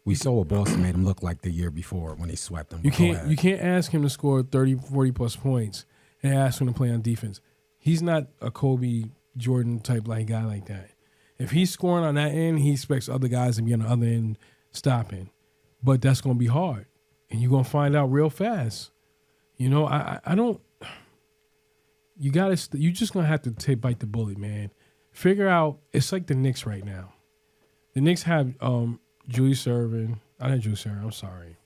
A: We saw what Boston made him look like the year before when they swept him.
C: You can't ask him to score 30, 40 plus points and ask him to play on defense. He's not a Kobe Jordan type guy like that. If he's scoring on that end, he expects other guys to be on the other end stopping. But that's going to be hard. And you're going to find out real fast. I don't – you just going to have to bite the bullet, man. Figure out – it's like the Knicks right now. The Knicks have Julius Erving – not Julius Erving, I'm sorry.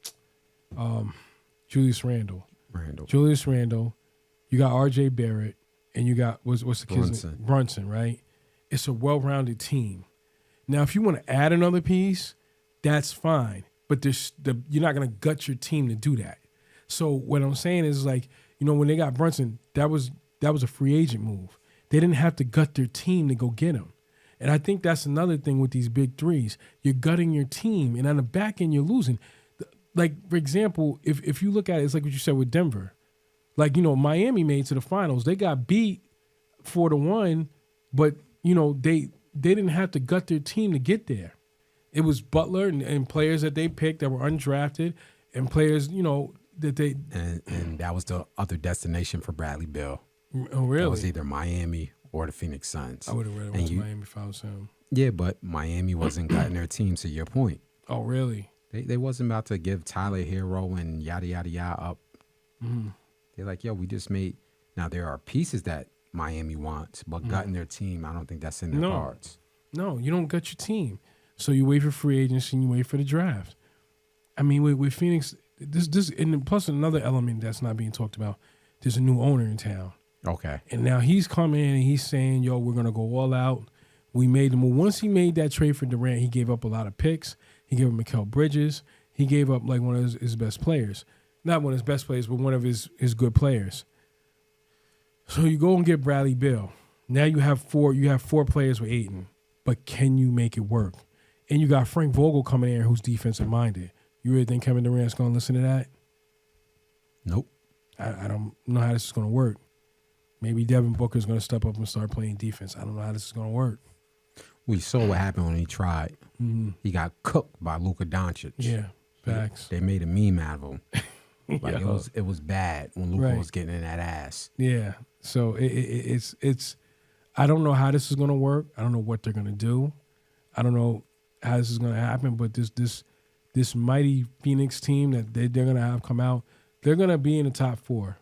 C: Julius Randle. Julius Randle. You got R.J. Barrett. And you got – what's the kid's name? Brunson, right? It's a well-rounded team. Now, if you want to add another piece, that's fine. But you're not going to gut your team to do that. So what I'm saying is when they got Brunson, that was a free agent move. They didn't have to gut their team to go get him. And I think that's another thing with these big threes. You're gutting your team, and on the back end, you're losing. For example, if you look at it, it's like what you said with Denver. Miami made it to the finals. They got beat 4-1, but they didn't have to gut their team to get there. It was Butler and players that they picked that were undrafted and players, that they...
A: And that was the other destination for Bradley Beal.
C: Oh, really?
A: That was either Miami or the Phoenix Suns.
C: I would have rather went to Miami if I was him.
A: Yeah, but Miami wasn't gutting their team, to your point.
C: Oh, really?
A: They wasn't about to give Tyler Hero and yada, yada, yada up. They're like, yo, we just made... Now, there are pieces that Miami wants, but gutting their team, I don't think that's in their cards.
C: No, you don't gut your team. So you wait for free agency and you wait for the draft. I mean, with Phoenix, this and plus another element that's not being talked about, there's a new owner in town.
A: Okay.
C: And now he's coming in and he's saying, yo, we're going to go all out. We made the move. Once he made that trade for Durant, he gave up a lot of picks. He gave up Mikal Bridges. He gave up one of his best players. Not one of his best players, but one of his good players. So you go and get Bradley Beal. Now you have four players with Ayton, but can you make it work? And you got Frank Vogel coming in who's defensive minded. You really think Kevin Durant's going to listen to that?
A: Nope.
C: I don't know how this is going to work. Maybe Devin Booker's going to step up and start playing defense. I don't know how this is going to work.
A: We saw what happened when he tried.
C: Mm-hmm.
A: He got cooked by Luka Doncic.
C: Yeah, facts.
A: They made a meme out of him. Like it was bad when Luka was getting in that ass.
C: Yeah. So it's I don't know how this is going to work. I don't know what they're going to do. I don't know how this is going to happen. But this mighty Phoenix team that they're going to have come out, they're going to be in the top 4.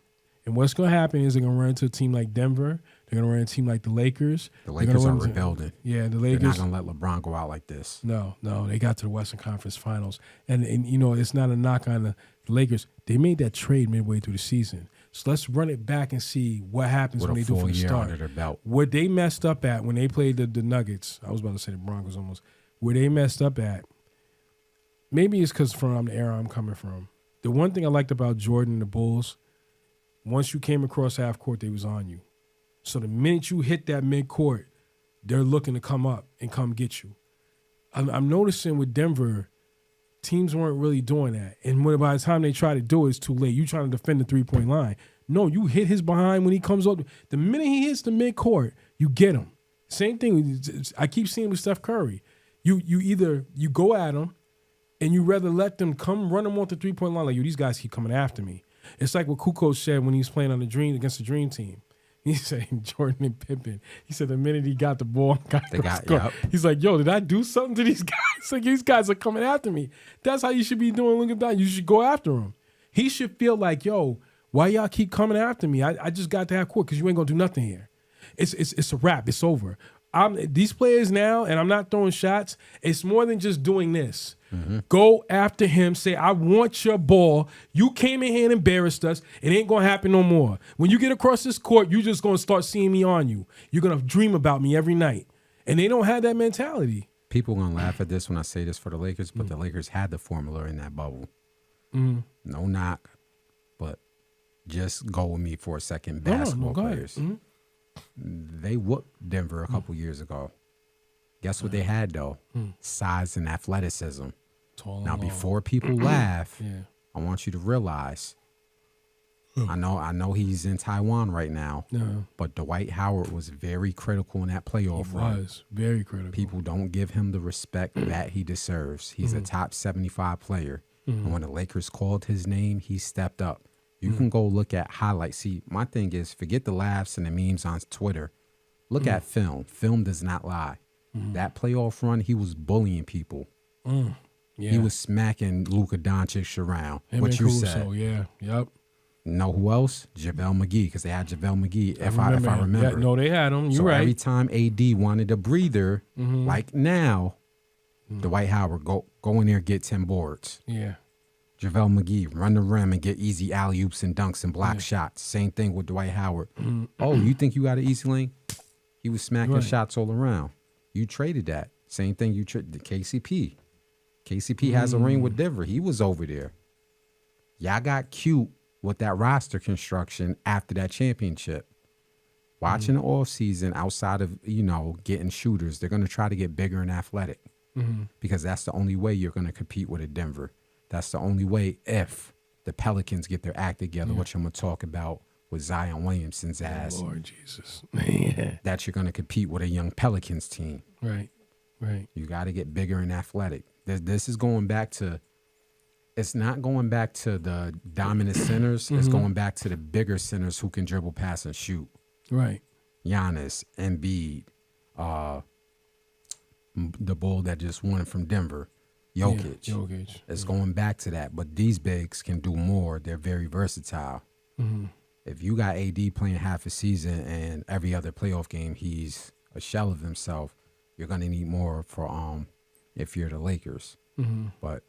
C: And what's going to happen is they're going to run into a team like Denver. They're going to run into a team like the Lakers.
A: The Lakers are rebuilding.
C: Yeah, the Lakers.
A: They're not going to let LeBron go out like this.
C: No. They got to the Western Conference Finals. And you know, it's not a knock on the Lakers. They made that trade midway through the season. So let's run it back and see what happens when they do from the start.
A: Under their belt.
C: What they messed up at when they played the Nuggets, I was about to say the Broncos almost, where they messed up at, maybe it's because from the era I'm coming from. The one thing I liked about Jordan and the Bulls, once you came across half court, they was on you. So the minute you hit that mid-court, they're looking to come up and come get you. I'm noticing with Denver, teams weren't really doing that. And by the time they try to do it, it's too late. You trying to defend the three-point line. No, you hit his behind when he comes up. The minute he hits the mid-court, you get him. Same thing I keep seeing with Steph Curry. You either you go at him and you rather let them come run him off the three-point line like, yo, these guys keep coming after me. It's like what Kukoc said when he was playing on against the Dream Team. He said, Jordan and Pippen. He said the minute he got the ball, he's like, yo, did I do something to these guys? Like, these guys are coming after me. That's how you should be doing. Look at that. You should go after him. He should feel like, yo, why y'all keep coming after me? I just got to have court because you ain't going to do nothing here. It's a wrap. It's over. These players now, and I'm not throwing shots, it's more than just doing this. Mm-hmm. Go after him. Say, I want your ball. You came in here and embarrassed us. It ain't going to happen no more. When you get across this court, you're just going to start seeing me on you. You're going to dream about me every night. And they don't have that mentality.
A: People are going to laugh at this when I say this for the Lakers, but the Lakers had the formula in that bubble. Mm-hmm. No knock, but just go with me for a second. Basketball players. Mm-hmm. They whooped Denver a couple years ago. Guess what they had, though? Size and athleticism. Now, before people laugh, I want you to realize, I know he's in Taiwan right now, but Dwight Howard was very critical in that playoff run. He was
C: very critical.
A: People don't give him the respect that he deserves. He's a top 75 player. And when the Lakers called his name, he stepped up. You can go look at highlights. See, my thing is, forget the laughs and the memes on Twitter. Look at film. Film does not lie. That playoff run, he was bullying people. Yeah. He was smacking Luka Doncic around. What you said.
C: Yep.
A: Know who else? JaVale McGee, because they had JaVale McGee, if I remember.
C: No, they had him. You're right.
A: Every time AD wanted a breather, like now, Dwight Howard, go in there, get 10 boards.
C: Yeah.
A: JaVale McGee, run the rim and get easy alley-oops and dunks and block shots. Same thing with Dwight Howard. Oh, you think you got an easy lane? He was smacking shots all around. You traded that. Same thing you traded KCP. KCP has a ring with Denver. He was over there. Y'all got cute with that roster construction after that championship. Watching the offseason outside of, getting shooters, they're going to try to get bigger and athletic because that's the only way you're going to compete with a Denver. That's the only way if the Pelicans get their act together, which I'm going to talk about with Zion Williamson's ass.
C: Lord Jesus.
A: That you're going to compete with a young Pelicans team.
C: Right.
A: You got to get bigger and athletic. This is going back to, it's not going back to the dominant centers. It's going back to the bigger centers who can dribble, pass, and shoot.
C: Right.
A: Giannis, Embiid, the bull that just won from Denver. Jokic.
C: Jokic.
A: It's going back to that. But these bigs can do more. They're very versatile. If you got AD playing half a season and every other playoff game he's a shell of himself, you're going to need more for if you're the Lakers. But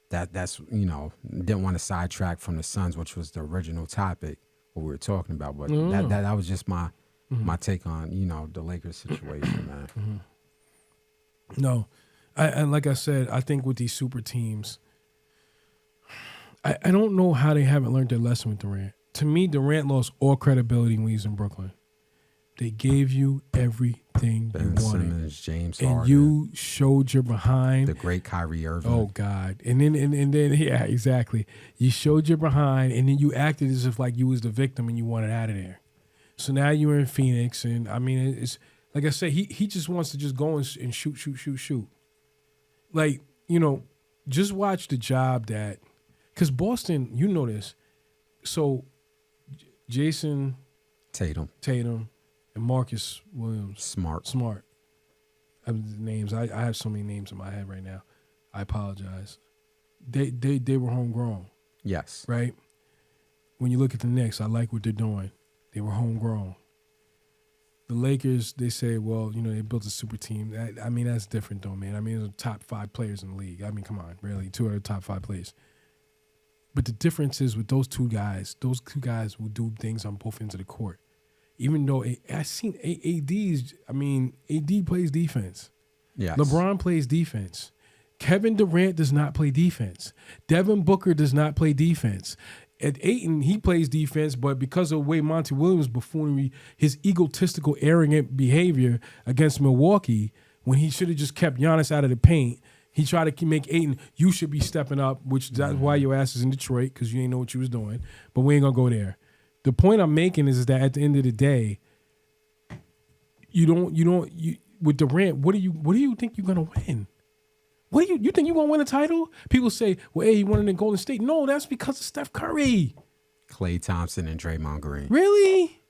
A: that's didn't want to sidetrack from the Suns, which was the original topic what we were talking about. But that was just my take on the Lakers situation, man.
C: No. And like I said, I think with these super teams, I don't know how they haven't learned their lesson with Durant. To me, Durant lost all credibility when he was in Brooklyn. They gave you everything
A: Ben
C: you wanted.
A: Simmons, James
C: and
A: Harden,
C: you showed your behind.
A: the great Kyrie Irving.
C: Oh God! And then yeah, exactly. You showed your behind, and then you acted as if like you was the victim and you wanted out of there. So now you're in Phoenix, and I mean, it's like I said, he just wants to just go and shoot. Like, just watch the job that, because Boston, you know this. So Jason
A: Tatum,
C: and Marcus Williams.
A: Smart.
C: Names. I have so many names in my head right now. I apologize. They were homegrown.
A: Yes.
C: Right? When you look at the Knicks, I like what they're doing. They were homegrown. The Lakers, they say, well, they built a super team. That's different though, man. There's top 5 players in the league. Come on, really. 2 out of the top 5 players. But the difference is with those two guys will do things on both ends of the court. Even though I've seen AD plays defense.
A: Yes.
C: LeBron plays defense. Kevin Durant does not play defense. Devin Booker does not play defense. At Ayton, he plays defense, but because of the way Monty Williams' buffoonery, his egotistical, arrogant behavior against Milwaukee, when he should have just kept Giannis out of the paint, he tried to make Ayton, you should be stepping up, which that's why your ass is in Detroit, because you ain't know what you was doing. But we ain't going to go there. The point I'm making is that at the end of the day, you with Durant, what do you think you're gonna win? What do you think you're gonna win a title? People say, well, hey, he won it in Golden State. No, that's because of Steph Curry,
A: Klay Thompson, and Draymond Green.
C: Really?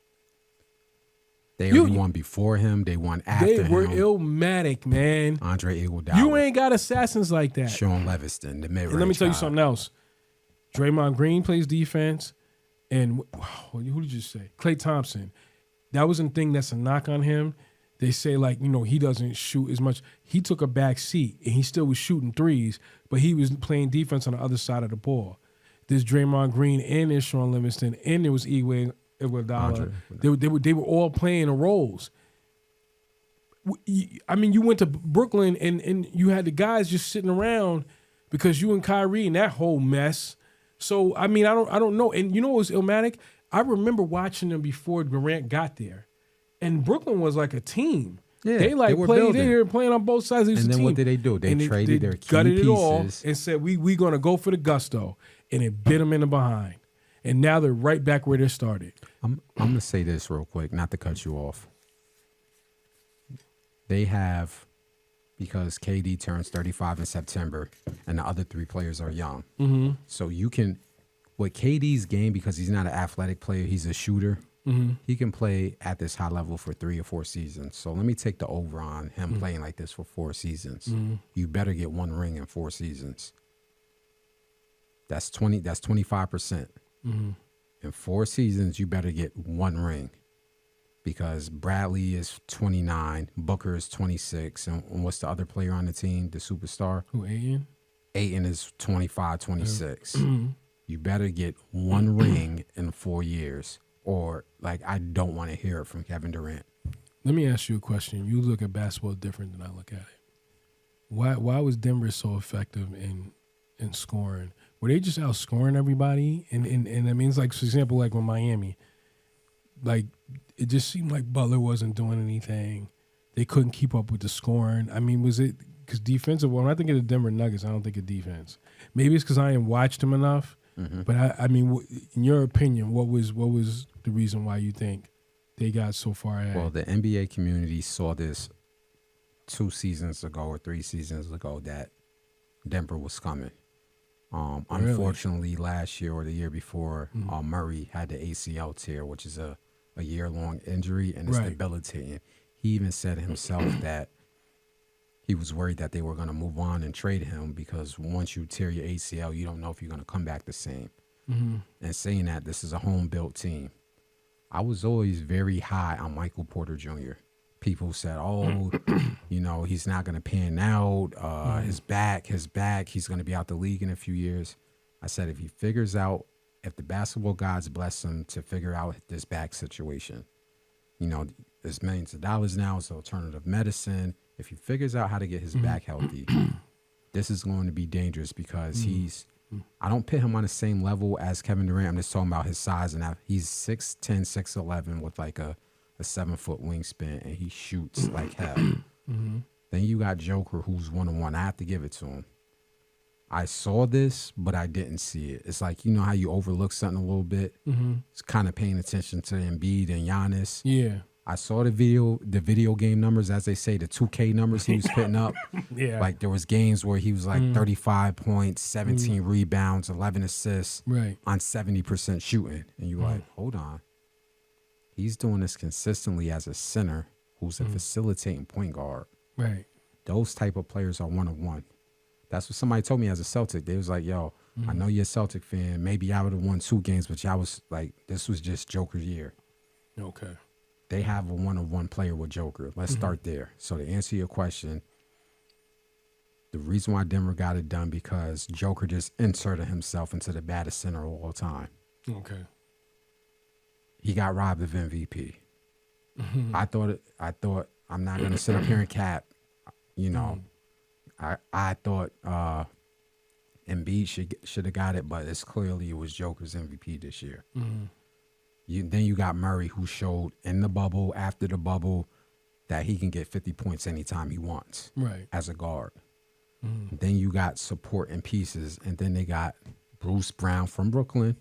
A: They already won before him. They won after him.
C: They were illmatic, man.
A: Andre Iguodala.
C: You ain't got assassins like that.
A: Sean Livingston, the mid-range.
C: And let me tell you something else. Draymond Green plays defense. And who did you say? Klay Thompson. That was a thing that's a knock on him. They say, he doesn't shoot as much. He took a back seat, and he still was shooting threes, but he was playing defense on the other side of the ball. There's Draymond Green, and there's Sean Livingston, and there was Iguodala. They were all playing the roles. You went to Brooklyn, and you had the guys just sitting around because you and Kyrie and that whole mess. So, I don't know. And you know what was illmatic? I remember watching them before Durant got there. And Brooklyn was like a team. Yeah, they were playing on both sides of the team.
A: And then what did they do? They traded their key
C: gutted
A: pieces.
C: It all and said, we going to go for the gusto. And it bit them in the behind. And now they're right back where they started.
A: I'm going to say this real quick, not to cut you off. They have, because KD turns 35 in September, and the other 3 players are young. Mm-hmm. So you can, with KD's game, because he's not an athletic player, he's a shooter, he can play at this high level for 3 or 4 seasons. So let me take the over on him playing like this for 4 seasons. You better get 1 ring in 4 seasons. That's 25%. In 4 seasons, you better get 1 ring. Because Bradley is 29, Booker is 26, and what's the other player on the team, the superstar?
C: Who, Ayton?
A: Ayton is 25, 26. You better get 1 ring in 4 years, or I don't want to hear it from Kevin Durant.
C: Let me ask you a question. You look at basketball different than I look at it. Why was Denver so effective in scoring? Were they just outscoring everybody? And it's like, for example, like with Miami, it just seemed like Butler wasn't doing anything. They couldn't keep up with the scoring. Was it because defensive? When I think of the Denver Nuggets, I don't think of defense. Maybe it's because I ain't watched them enough. But in your opinion, what was the reason why you think they got so far ahead?
A: Well, the NBA community saw this 2 seasons ago or 3 seasons ago that Denver was coming. Really? Unfortunately, last year or the year before, Murray had the ACL tear, which is a year-long injury, and it's debilitating. He even said himself that he was worried that they were going to move on and trade him because once you tear your ACL, you don't know if you're going to come back the same. And saying that, this is a home-built team. I was always very high on Michael Porter Jr. People said, he's not going to pan out. His back, he's going to be out the league in a few years. I said, if he figures out, if the basketball gods bless him to figure out this back situation, there's millions of dollars now, it's alternative medicine. If he figures out how to get his back healthy, this is going to be dangerous because I don't put him on the same level as Kevin Durant. I'm just talking about his size, and he's 6'10", 6'11", with like a a 7-foot wingspan, and he shoots like hell. Then you got Joker, who's 1-on-1. I have to give it to him. I saw this, but I didn't see it. It's like, you know how you overlook something a little bit? It's kind of paying attention to Embiid and Giannis.
C: Yeah.
A: I saw the video game numbers, as they say, the 2K numbers he was putting up.
C: Yeah.
A: Like there was games where he was like 35 points, 17 rebounds, 11 assists on 70% shooting. And you're like, hold on. He's doing this consistently as a center who's a facilitating point guard.
C: Right.
A: Those type of players are 1-on-1. That's what somebody told me as a Celtic. They was like, yo, I know you're a Celtic fan. Maybe I would have won 2 games, but y'all was like, this was just Joker's year.
C: Okay.
A: They have a 1-on-1 player with Joker. Let's start there. So to answer your question, the reason why Denver got it done because Joker just inserted himself into the baddest center of all time.
C: Okay.
A: He got robbed of MVP. I thought I'm not gonna sit up here and cap. You know, I thought Embiid should have got it, but it's clearly it was Joker's MVP this year. Then you got Murray, who showed in the bubble, after the bubble, that he can get 50 points anytime he wants as a guard. Then you got supporting pieces, and then they got Bruce Brown from Brooklyn.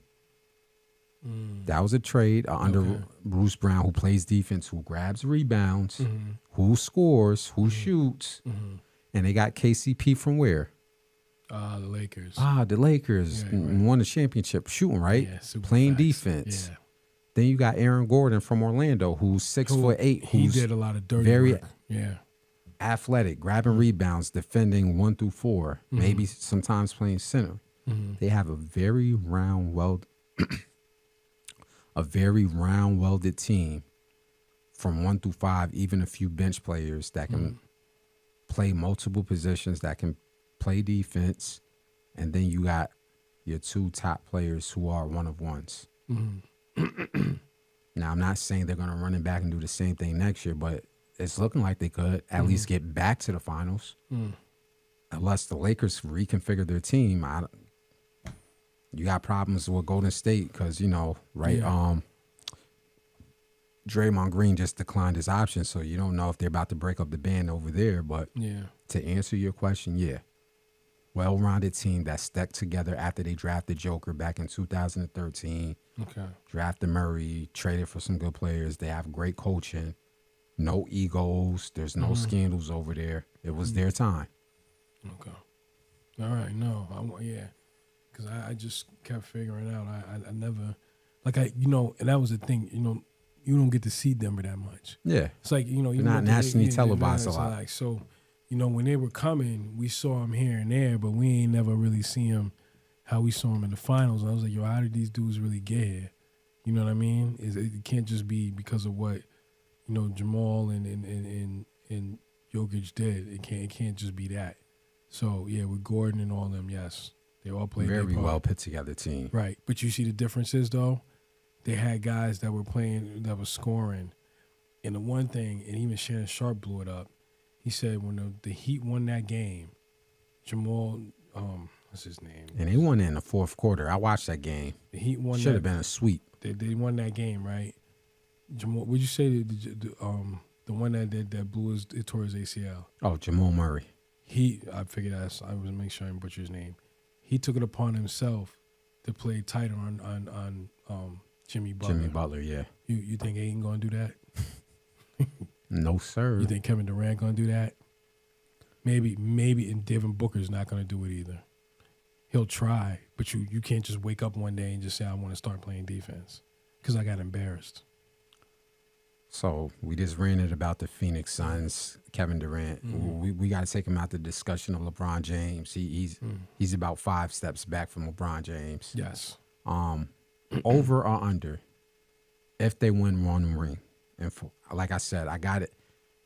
A: That was a trade under Bruce Brown, who plays defense, who grabs rebounds, who scores, who shoots. And they got KCP from where?
C: The Lakers.
A: The Lakers won the championship shooting, right?
C: Yeah,
A: playing defense.
C: Yeah.
A: Then you got Aaron Gordon from Orlando, who's 6'8",
C: he did a lot of dirty work. Yeah.
A: Athletic, grabbing rebounds, defending 1 through 4, maybe sometimes playing center. They have a very round-welded team from 1 through 5, even a few bench players that can play multiple positions, that can play defense, and then you got your 2 top players who are 1-of-1s. Now, I'm not saying they're going to run it back and do the same thing next year, but it's looking like they could at least get back to the finals. Unless the Lakers reconfigure their team, you got problems with Golden State because, you know, Draymond Green just declined his option, so you don't know if they're about to break up the band over there. But to answer your question, well-rounded team that stuck together after they drafted Joker back in 2013. Drafted Murray, traded for some good players. They have great coaching, no egos. There's no scandals over there. It was their time.
C: Okay. All right. No. Because I just kept figuring out. I never, and that was the thing. You don't get to see Denver that much.
A: Yeah.
C: It's like you're
A: not nationally televised a lot.
C: Like, so, when they were coming, we saw them here and there, but we ain't never really seen them how we saw them in the finals. And I was like, yo, how did these dudes really get here? You know what I mean? It can't just be because of what, Jamal and Jokic did. It can't just be that. So, yeah, with Gordon and all them, yes. They all played
A: very well put together team.
C: Right. But you see the differences, though? They had guys that were playing, that were scoring. And the one thing, and even Shannon Sharp blew it up, he said when the Heat won that game, Jamal, what's his name?
A: And they won in the fourth quarter. I watched that game.
C: The Heat won.
A: Should have been a sweep.
C: They won that game, right? Jamal, would you say the one that blew it tore his ACL?
A: Oh, Jamal Murray.
C: I figured I was make sure I didn't butcher his name. He took it upon himself to play tighter on Jimmy Butler.
A: Jimmy Butler, yeah.
C: You think Aiden gonna do that?
A: No, sir.
C: You think Kevin Durant gonna do that? Maybe, and Devin Booker's not gonna do it either. He'll try, but you can't just wake up one day and just say, I want to start playing defense because I got embarrassed.
A: So we just ranted about the Phoenix Suns, Kevin Durant. We got to take him out the discussion of LeBron James. He's about 5 steps back from LeBron James.
C: Yes.
A: Over or under, if they win 1 ring, and like I said, I got it.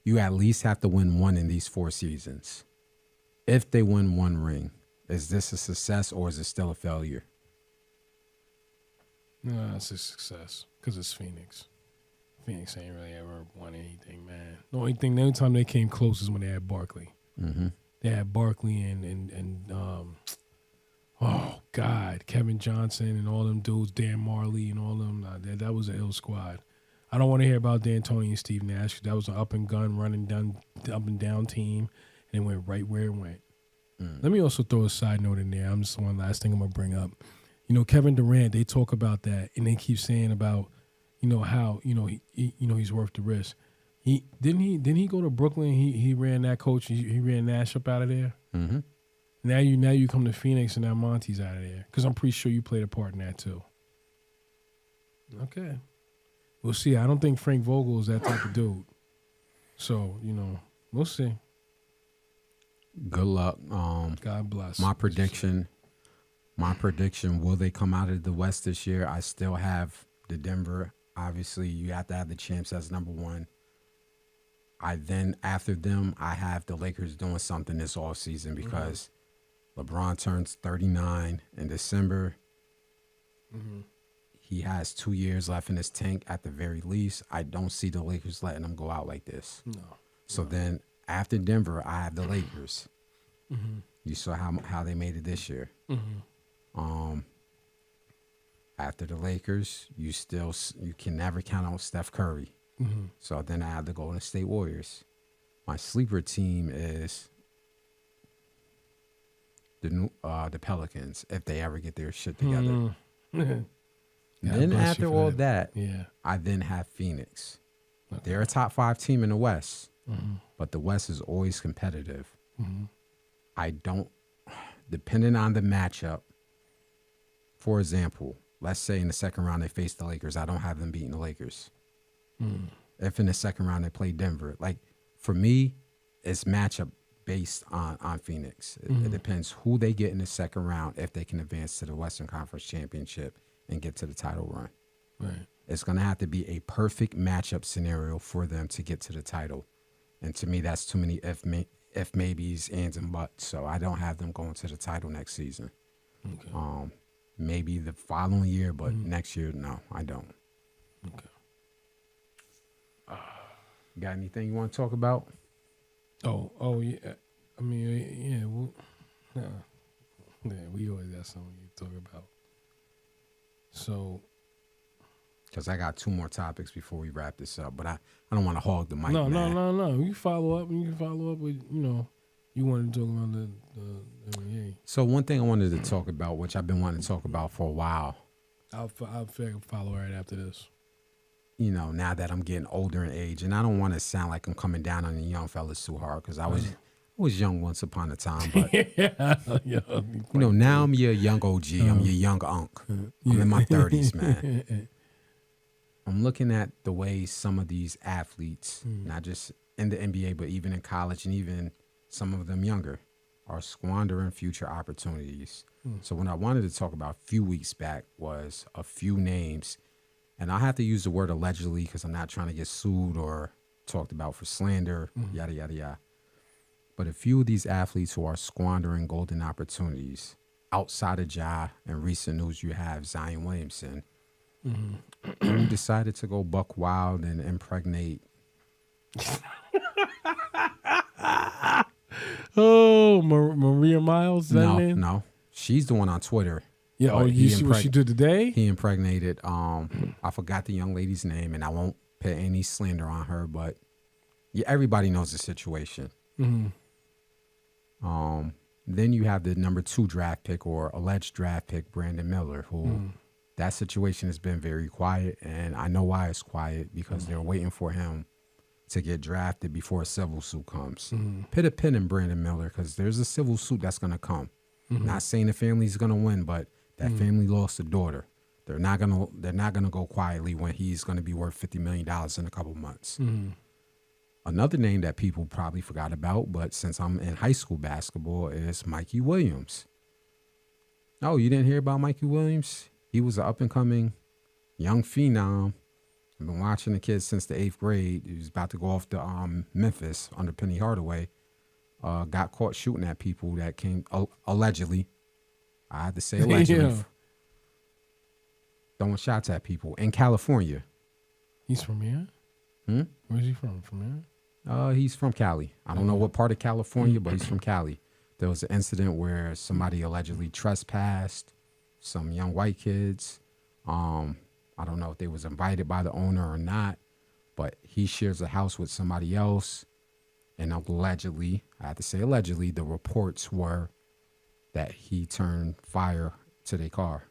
A: You at least have to win 1 in these 4 seasons. If they win 1 ring, is this a success or is it still a failure?
C: No, it's a success because it's Phoenix. Phoenix ain't really ever won anything, man. The only time they came close is when they had Barkley. They had Barkley and oh God, Kevin Johnson and all them dudes, Dan Marley and all them. That was an ill squad. I don't want to hear about D'Antoni and Steve Nash. That was an up and gun, running down, up and down team, and it went right where it went. Let me also throw a side note in there. I'm just one last thing I'm gonna bring up. You know, Kevin Durant. They talk about that, and they keep saying about, you know, how he's worth the risk. Didn't he go to Brooklyn? He ran that coach. He ran Nash up out of there.
A: Mm-hmm.
C: Now you come to Phoenix, and now Monty's out of there, because I'm pretty sure you played a part in that too. Okay, we'll see. I don't think Frank Vogel is that type of dude. So we'll see.
A: Good luck.
C: God bless.
A: My prediction, will they come out of the West this year? I still have the Denver. Obviously, you have to have the champs as number one. After them, I have the Lakers doing something this offseason because LeBron turns 39 in December.
C: Mm-hmm.
A: He has 2 years left in his tank at the very least. I don't see the Lakers letting him go out like this.
C: No.
A: So then after Denver, I have the Lakers.
C: Mm-hmm.
A: You saw how they made it this year.
C: Mm-hmm.
A: After the Lakers, you can never count on Steph Curry.
C: Mm-hmm.
A: So then I have the Golden State Warriors. My sleeper team is the Pelicans if they ever get their shit together.
C: Mm-hmm.
A: Then after all that,
C: yeah,
A: I then have Phoenix.
C: Okay.
A: They're a top 5 team in the West,
C: mm-hmm.
A: but the West is always competitive.
C: Mm-hmm.
A: Depending on the matchup, for example, let's say in the second round they face the Lakers, I don't have them beating the Lakers. If in the second round they play Denver, like for me, it's matchup based on Phoenix. It depends who they get in the second round if they can advance to the Western Conference Championship and get to the title run.
C: Right.
A: It's going to have to be a perfect matchup scenario for them to get to the title. And to me, that's too many if maybes, ands, and buts. So I don't have them going to the title next season.
C: Okay.
A: Maybe the following year, but next year, no, I don't.
C: Okay.
A: Got anything you want to talk about?
C: Oh yeah. I mean, we always got something to talk about. So,
A: because I got 2 more topics before we wrap this up, but I don't want to hog the mic.
C: No.
A: man.
C: You follow up. You can follow up with you wanted to talk about the NBA.
A: So one thing I wanted to talk about, which I've been wanting to talk about for a while.
C: I'll follow right after this.
A: Now that I'm getting older in age, and I don't want to sound like I'm coming down on the young fellas too hard, because I was young once upon a time, but now I'm your young OG, I'm your young unk. I'm in my 30s, man. I'm looking at the way some of these athletes, not just in the NBA, but even in college and even some of them younger, are squandering future opportunities. So what I wanted to talk about a few weeks back was a few names. And I have to use the word allegedly because I'm not trying to get sued or talked about for slander, yada, yada, yada. But a few of these athletes who are squandering golden opportunities, outside of Ja, in recent news, you have Zion Williamson, who decided to go buck wild and impregnate.
C: Oh, Maria Miles? Is that her name?
A: No. She's the one on Twitter.
C: Yeah, you see what she did today?
A: He impregnated, I forgot the young lady's name, and I won't put any slander on her, but everybody knows the situation. Then you have the number 2 draft pick or alleged draft pick, Brandon Miller, who that situation has been very quiet, and I know why it's quiet, because they're waiting for him to get drafted before a civil suit comes. Put a pin in Brandon Miller, because there's a civil suit that's going to come. Not saying the family's going to win, but that family lost a daughter. They're not gonna go quietly when he's gonna be worth $50 million in a couple months. Another name that people probably forgot about, but since I'm in high school basketball, is Mikey Williams. Oh, you didn't hear about Mikey Williams? He was an up and coming young phenom. I've been watching the kid since the 8th grade. He was about to go off to Memphis under Penny Hardaway. Got caught shooting at people that came allegedly. I had to say allegedly. Throwing shots at people in California.
C: He's from here? Where's he from? From here?
A: He's from Cali. I don't know what part of California, but he's from Cali. There was an incident where somebody allegedly trespassed some young white kids. I don't know if they was invited by the owner or not, but he shares a house with somebody else. And allegedly, I have to say allegedly, the reports were that he turned fire to their car.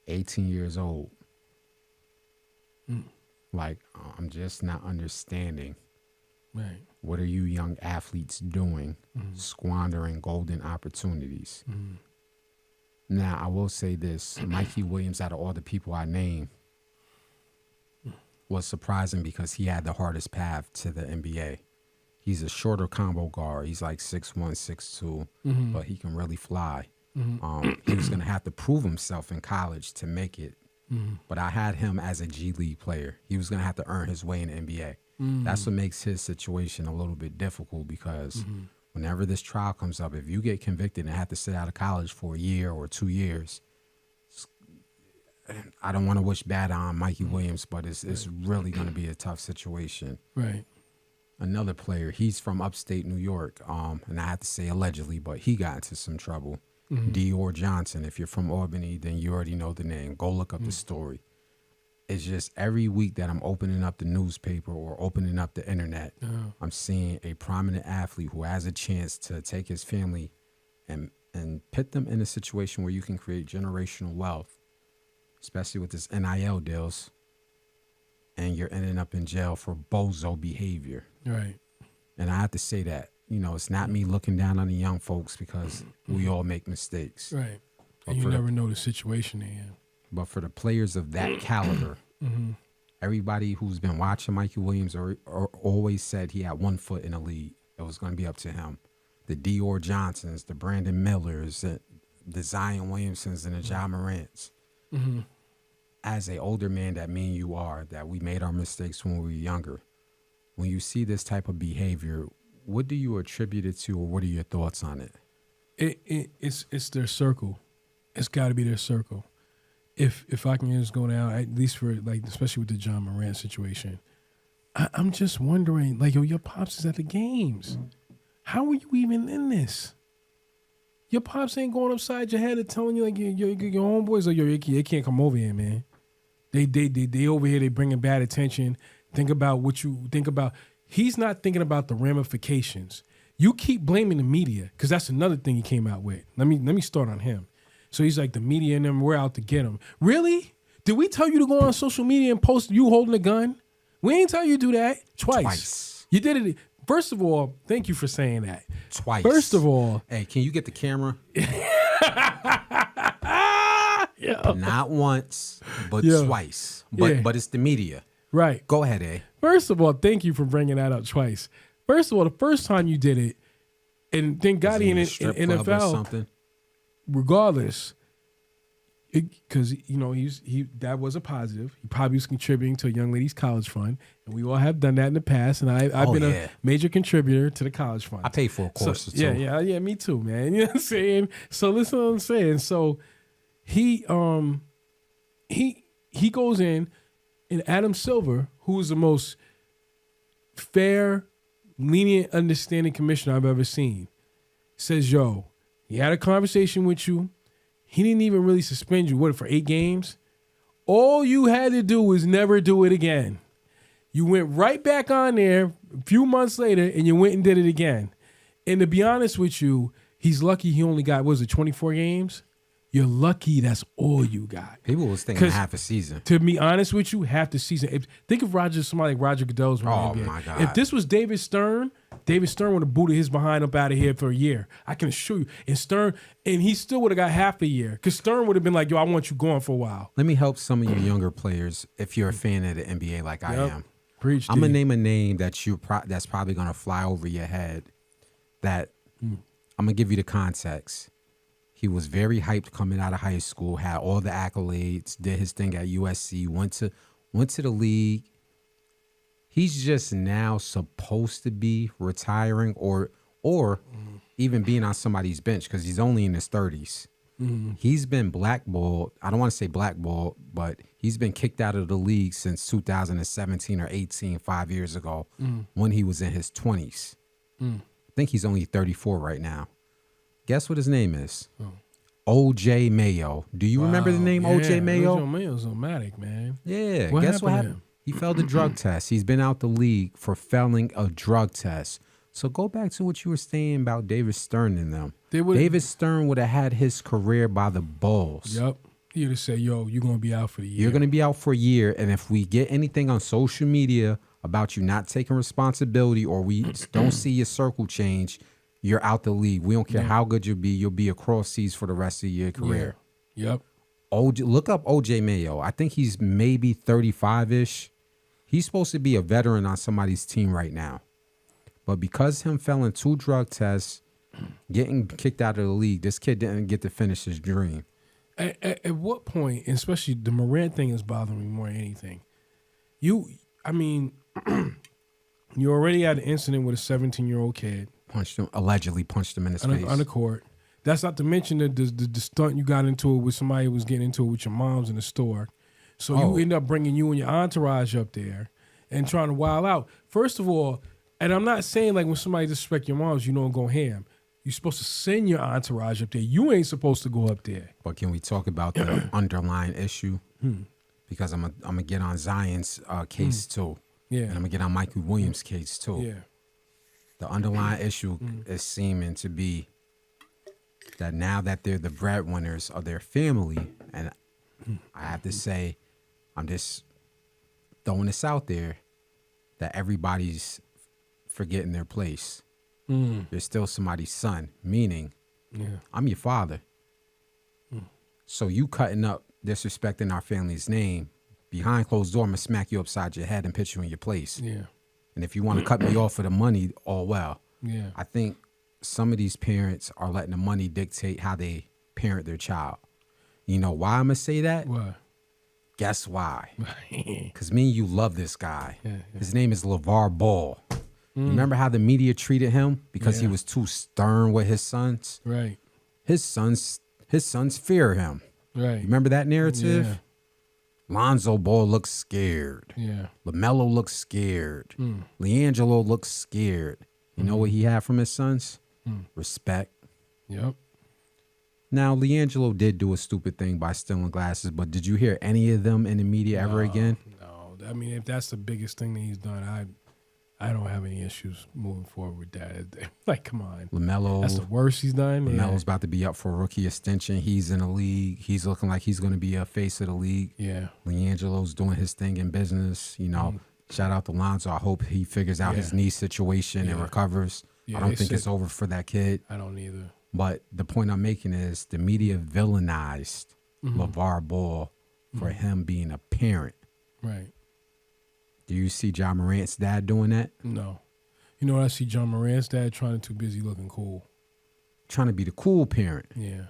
A: 18 years old. Like, I'm just not understanding.
C: Right.
A: What are you young athletes doing, squandering golden opportunities? Now, I will say this. Mikey Williams, out of all the people I named, was surprising because he had the hardest path to the NBA. He's a shorter combo guard. He's like 6'1", 6'2", but he can really fly. He was going to have to prove himself in college to make it. But I had him as a G League player. He was going to have to earn his way in the NBA. That's what makes his situation a little bit difficult because whenever this trial comes up, if you get convicted and have to sit out of college for a year or 2 years, I don't want to wish bad on Mikey Williams, but it's really going to be a tough situation.
C: Right.
A: Another player, he's from upstate New York, and I have to say allegedly, but he got into some trouble. Dior Johnson. If you're from Albany, then you already know the name. Go look up the story. It's just every week that I'm opening up the newspaper or opening up the internet, I'm seeing a prominent athlete who has a chance to take his family and put them in a situation where you can create generational wealth, especially with this NIL deals, and you're ending up in jail for bozo behavior.
C: Right.
A: And I have to say that, it's not me looking down on the young folks because we all make mistakes.
C: Right. And you never know the situation they're in.
A: But for the players of that caliber, everybody who's been watching Mikey Williams or always said he had 1 foot in the league. It was going to be up to him. The Dior Johnsons, the Brandon Millers, the Zion Williamsons, and the Ja Morants. As an older man that me and you are, that we made our mistakes when we were younger, when you see this type of behavior, what do you attribute it to, or what are your thoughts on it?
C: It's their circle. It's got to be their circle. If I can just go down, at least for like, especially with the John Morant situation, I'm just wondering, like, your pops is at the games. How are you even in this? Your pops ain't going upside your head and telling you like your homeboys like they can't come over here, man. They over here, they bringing bad attention. Think about what you think about. He's not thinking about the ramifications. You keep blaming the media because that's another thing he came out with. Let me start on him. So he's like, the media and them, we're out to get him. Really? Did we tell you to go on social media and post you holding a gun? We ain't tell you to do that. Twice. You did it. First of all, thank you for saying that.
A: Twice.
C: First of all.
A: Hey, can you get the camera? Not once, but twice. But it's the media.
C: Right.
A: Go ahead, A.
C: First of all, thank you for bringing that up twice. First of all, the first time you did it, and then got in NFL, regardless, because he that was a positive. He probably was contributing to a young lady's college fund, and we all have done that in the past. And I've been a major contributor to the college fund.
A: I paid for a course or two.
C: Yeah, me too, man. You know what I'm saying? So listen to what I'm saying. So he goes in, and Adam Silver, who is the most fair, lenient, understanding commissioner I've ever seen, says, yo, he had a conversation with you. He didn't even really suspend you, for 8 games? All you had to do was never do it again. You went right back on there a few months later, and you went and did it again. And to be honest with you, he's lucky he only got, 24 games? You're lucky that's all you got.
A: People was thinking half a season.
C: To be honest with you, half the season. Think of somebody like Roger Goodell's running the NBA.
A: My God.
C: If this was David Stern would have booted his behind up out of here for a year. I can assure you. And he still would have got half a year. Because Stern would have been like, yo, I want you going for a while.
A: Let me help some of you younger players, if you're a fan of the NBA like I am.
C: Preach,
A: I'm going to name a name that that's probably going to fly over your head. That I'm going to give you the context. He was very hyped coming out of high school, had all the accolades, did his thing at USC, went to the league. He's just now supposed to be retiring or even being on somebody's bench because he's only in his 30s. He's been blackballed. I don't want to say blackballed, but he's been kicked out of the league since 2017 or 18, 5 years ago, when he was in his 20s. I think he's only 34 right now. Guess what his name is? O.J. Mayo. Do you remember the name O.J. Mayo?
C: O.J. Mayo's Omatic, man.
A: Yeah.
C: What
A: Guess what
C: happened to
A: happened? He failed a drug test. He's been out the league for failing a drug test. So go back to what you were saying about David Stern and them. David Stern would have had his career by the balls.
C: Yep. He'd have said, yo, you're going to be out for the year.
A: You're going to be out for a year. And if we get anything on social media about you not taking responsibility or we don't see your circle change, you're out the league. We don't care how good you'll be across seas for the rest of your career.
C: Yeah. Yep.
A: Look up O.J. Mayo. I think he's maybe 35-ish. He's supposed to be a veteran on somebody's team right now. But because him failing 2 drug tests, getting kicked out of the league, this kid didn't get to finish his dream.
C: At what point, especially the Morant thing is bothering me more than anything. You already had an incident with a 17-year-old kid.
A: Allegedly punched him in his face.
C: On the court. That's not to mention the stunt you got into it with somebody who was getting into it with your moms in the store. So you end up bringing you and your entourage up there and trying to wild out. First of all, and I'm not saying like when somebody disrespect your moms, you don't go ham. You're supposed to send your entourage up there. You ain't supposed to go up there.
A: But can we talk about the underlying issue? Because I'm gonna get on Zion's case too.
C: Yeah.
A: And I'm gonna get on Michael Williams' case too.
C: Yeah.
A: The underlying issue is seeming to be that now that they're the breadwinners of their family, and I have to say, I'm just throwing this out there, that everybody's forgetting their place. You're still somebody's son, meaning I'm your father. So you cutting up, disrespecting our family's name, behind closed door, I'm going to smack you upside your head and put you in your place.
C: Yeah.
A: And if you want to cut me off for the money, all well.
C: Yeah.
A: I think some of these parents are letting the money dictate how they parent their child. You know why I'm going to say that?
C: Why?
A: Guess why? Because me and you love this guy.
C: Yeah.
A: His name is LeVar Ball. You remember how the media treated him because he was too stern with his sons?
C: Right.
A: His sons fear him.
C: Right.
A: You remember that narrative?
C: Yeah.
A: Lonzo Ball looks scared.
C: Yeah.
A: LaMelo looks scared. LiAngelo looks scared. You know what he had from his sons? Respect.
C: Yep.
A: Now, LiAngelo did do a stupid thing by stealing glasses, but did you hear any of them in the media ever again?
C: No. I mean, if that's the biggest thing that he's done, I don't have any issues moving forward with that. Like, come on.
A: LaMelo.
C: That's the worst he's done.
A: LaMelo's about to be up for a rookie extension. He's in the league. He's looking like he's going to be a face of the league.
C: Yeah.
A: LiAngelo's doing his thing in business. You know, shout out to Lonzo. I hope he figures out his knee situation and recovers.
C: Yeah,
A: I don't think it's over for that kid.
C: I don't either.
A: But the point I'm making is the media villainized LeVar Ball for him being a parent.
C: Right.
A: Do you see John Morant's dad doing that?
C: No. You know what? I see John Morant's dad trying to too busy looking cool.
A: Trying to be the cool parent.
C: Yeah.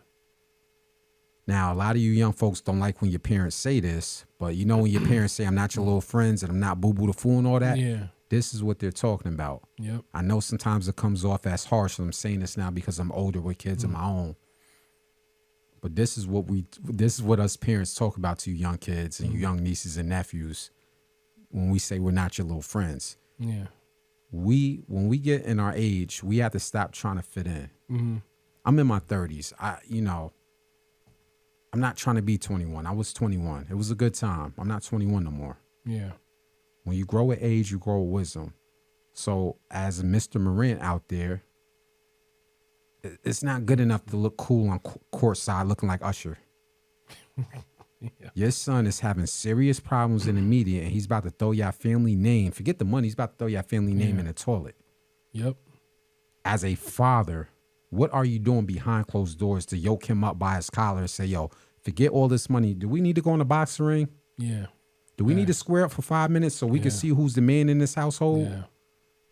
A: Now, a lot of you young folks don't like when your parents say this, but you know when your parents say, I'm not your little friends and I'm not Boo Boo the Fool and all that?
C: Yeah.
A: This is what they're talking about.
C: Yep.
A: I know sometimes it comes off as harsh, and I'm saying this now because I'm older with kids of my own. But this is what us parents talk about to you young kids and you young nieces and nephews when we say we're not your little friends.
C: Yeah.
A: When we get in our age, we have to stop trying to fit in. I'm in my 30s. I'm not trying to be 21. I was 21. It was a good time. I'm not 21 no more.
C: Yeah.
A: When you grow with age, you grow with wisdom. So as Mr. Morant out there, it's not good enough to look cool on courtside looking like Usher. Your son is having serious problems in the media, and he's about to throw your family name. Forget the money. He's about to throw your family name in the toilet.
C: Yep.
A: As a father, what are you doing behind closed doors to yoke him up by his collar and say, yo, forget all this money. Do we need to go in the boxing ring?
C: Yeah.
A: Do we need to square up for 5 minutes so we can see who's the man in this household?
C: Yeah.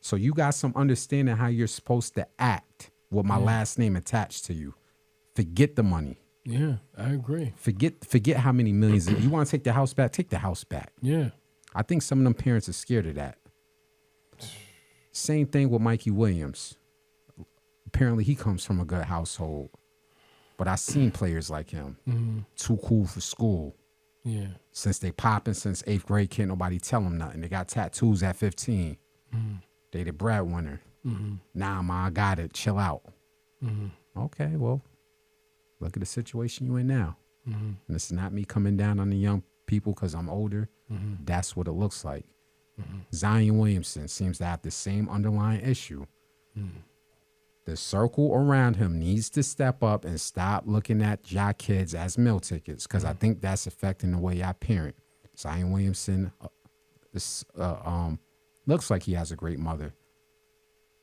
A: So you got some understanding how you're supposed to act with my last name attached to you. Forget the money.
C: Yeah, I agree.
A: Forget how many millions. You want to take the house back? Take the house back.
C: Yeah.
A: I think some of them parents are scared of that. Same thing with Mikey Williams. Apparently he comes from a good household. But I've seen players like him. Too cool for school.
C: Yeah.
A: Since they popping since 8th grade, can't nobody tell them nothing. They got tattoos at 15. They the breadwinner. Nah, ma, I got it. Chill out. Okay, well, Look at the situation you in now.
C: Mm-hmm.
A: And it's not me coming down on the young people because I'm older.
C: Mm-hmm.
A: That's what it looks like.
C: Mm-hmm.
A: Zion Williamson seems to have the same underlying issue.
C: Mm-hmm.
A: The circle around him needs to step up and stop looking at y'all kids as meal tickets, because I think that's affecting the way y'all parent. Zion Williamson looks like he has a great mother,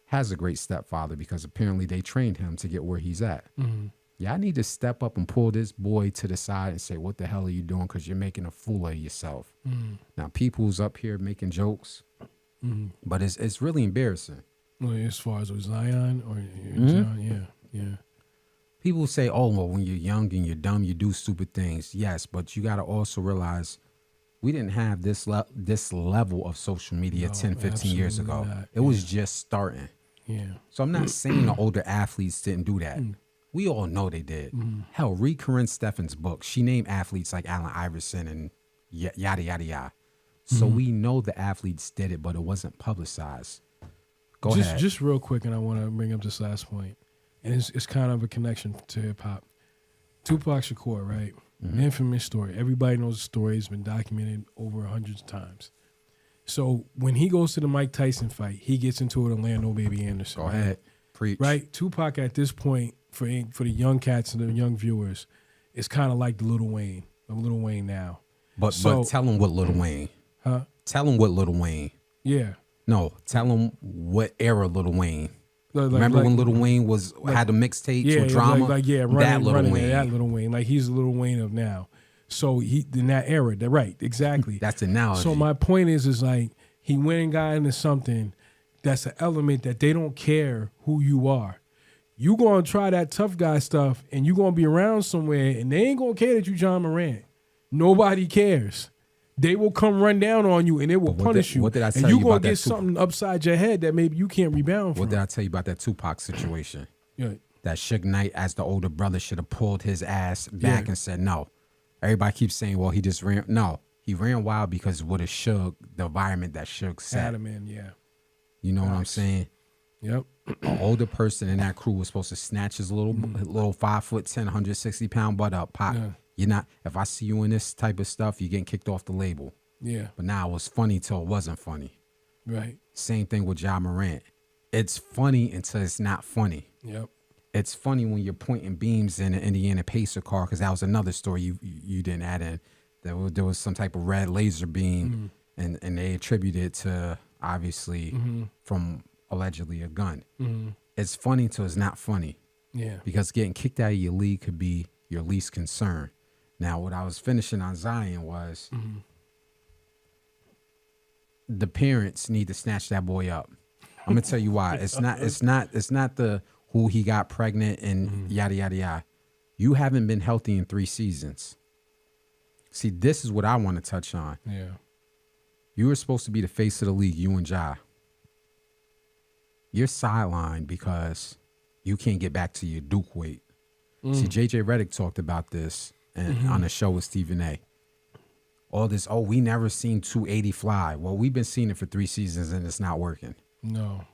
A: has a great stepfather, because apparently they trained him to get where he's at.
C: Mm-hmm.
A: Y'all need to step up and pull this boy to the side and say, what the hell are you doing? Because you're making a fool of yourself.
C: Mm-hmm.
A: Now, people's up here making jokes, but it's really embarrassing.
C: Well, as far as with Zion or Zion, yeah.
A: People say, oh, well, when you're young and you're dumb, you do stupid things. Yes, but you got to also realize we didn't have this level of social media 10, 15 years ago.
C: Not.
A: It was just starting.
C: Yeah.
A: So I'm not saying the older athletes didn't do that. We all know they did. Hell, read Corinne Steffen's book. She named athletes like Allen Iverson and yada, yada, yada. So we know the athletes did it, but it wasn't publicized. Go ahead.
C: Just real quick, and I want to bring up this last point. And it's kind of a connection to hip-hop. Tupac Shakur, right? Infamous story. Everybody knows the story. It's been documented over hundreds of times. So when he goes to the Mike Tyson fight, he gets into it with Orlando Baby Anderson.
A: Go ahead. Preach.
C: Right? Tupac at this point, for the young cats and the young viewers, it's kind of like the Lil Wayne. I'm Lil Wayne now.
A: But tell him what Lil Wayne.
C: Huh?
A: Tell him what Lil Wayne.
C: Yeah.
A: No, tell him what era Lil Wayne.
C: Like,
A: remember when Lil Wayne had the mixtapes with drama?
C: Running that Lil Wayne. Like he's the Lil Wayne of now. So he in that era, right, exactly.
A: That's the analogy.
C: So my point is like he went and got into something that's an element that they don't care who you are. You gonna try that tough guy stuff and you gonna be around somewhere and they ain't gonna care that you John Morant. Nobody cares. They will come run down on you and they will punish you.
A: What did I tell
C: and
A: you
C: you
A: about
C: gonna
A: that?
C: get something upside your head that maybe you can't rebound from.
A: What did I tell you about that Tupac situation?
C: Yeah.
A: That Suge Knight, as the older brother, should have pulled his ass back and said no. Everybody keeps saying, well, he just ran. No, he ran wild because what it Suge, the environment that Suge set.
C: Had him in, yeah.
A: You know what I'm saying?
C: Yep.
A: An older person in that crew was supposed to snatch his little 5'10", 160 pound butt up. Pop.
C: Yeah.
A: You're not. If I see you in this type of stuff, you're getting kicked off the label.
C: Yeah.
A: But now it was funny till it wasn't funny.
C: Right.
A: Same thing with Ja Morant. It's funny until it's not funny.
C: Yep.
A: It's funny when you're pointing beams in an Indiana Pacer car, because that was another story you didn't add in. There was some type of red laser beam, and they attributed it to, obviously, from allegedly a gun. It's funny till it's not funny.
C: Yeah.
A: Because getting kicked out of your league could be your least concern. Now, what I was finishing on Zion was the parents need to snatch that boy up. I'm gonna tell you why. It's not the who he got pregnant and yada yada yada. You haven't been healthy in 3 seasons. See, this is what I want to touch on.
C: Yeah. You
A: were supposed to be the face of the league, you and Ja. You're sidelined because you can't get back to your Duke weight. See, JJ Redick talked about this on the show with Stephen A. All this, we never seen 280 fly. Well, we've been seeing it for 3 seasons and it's not working.
C: No,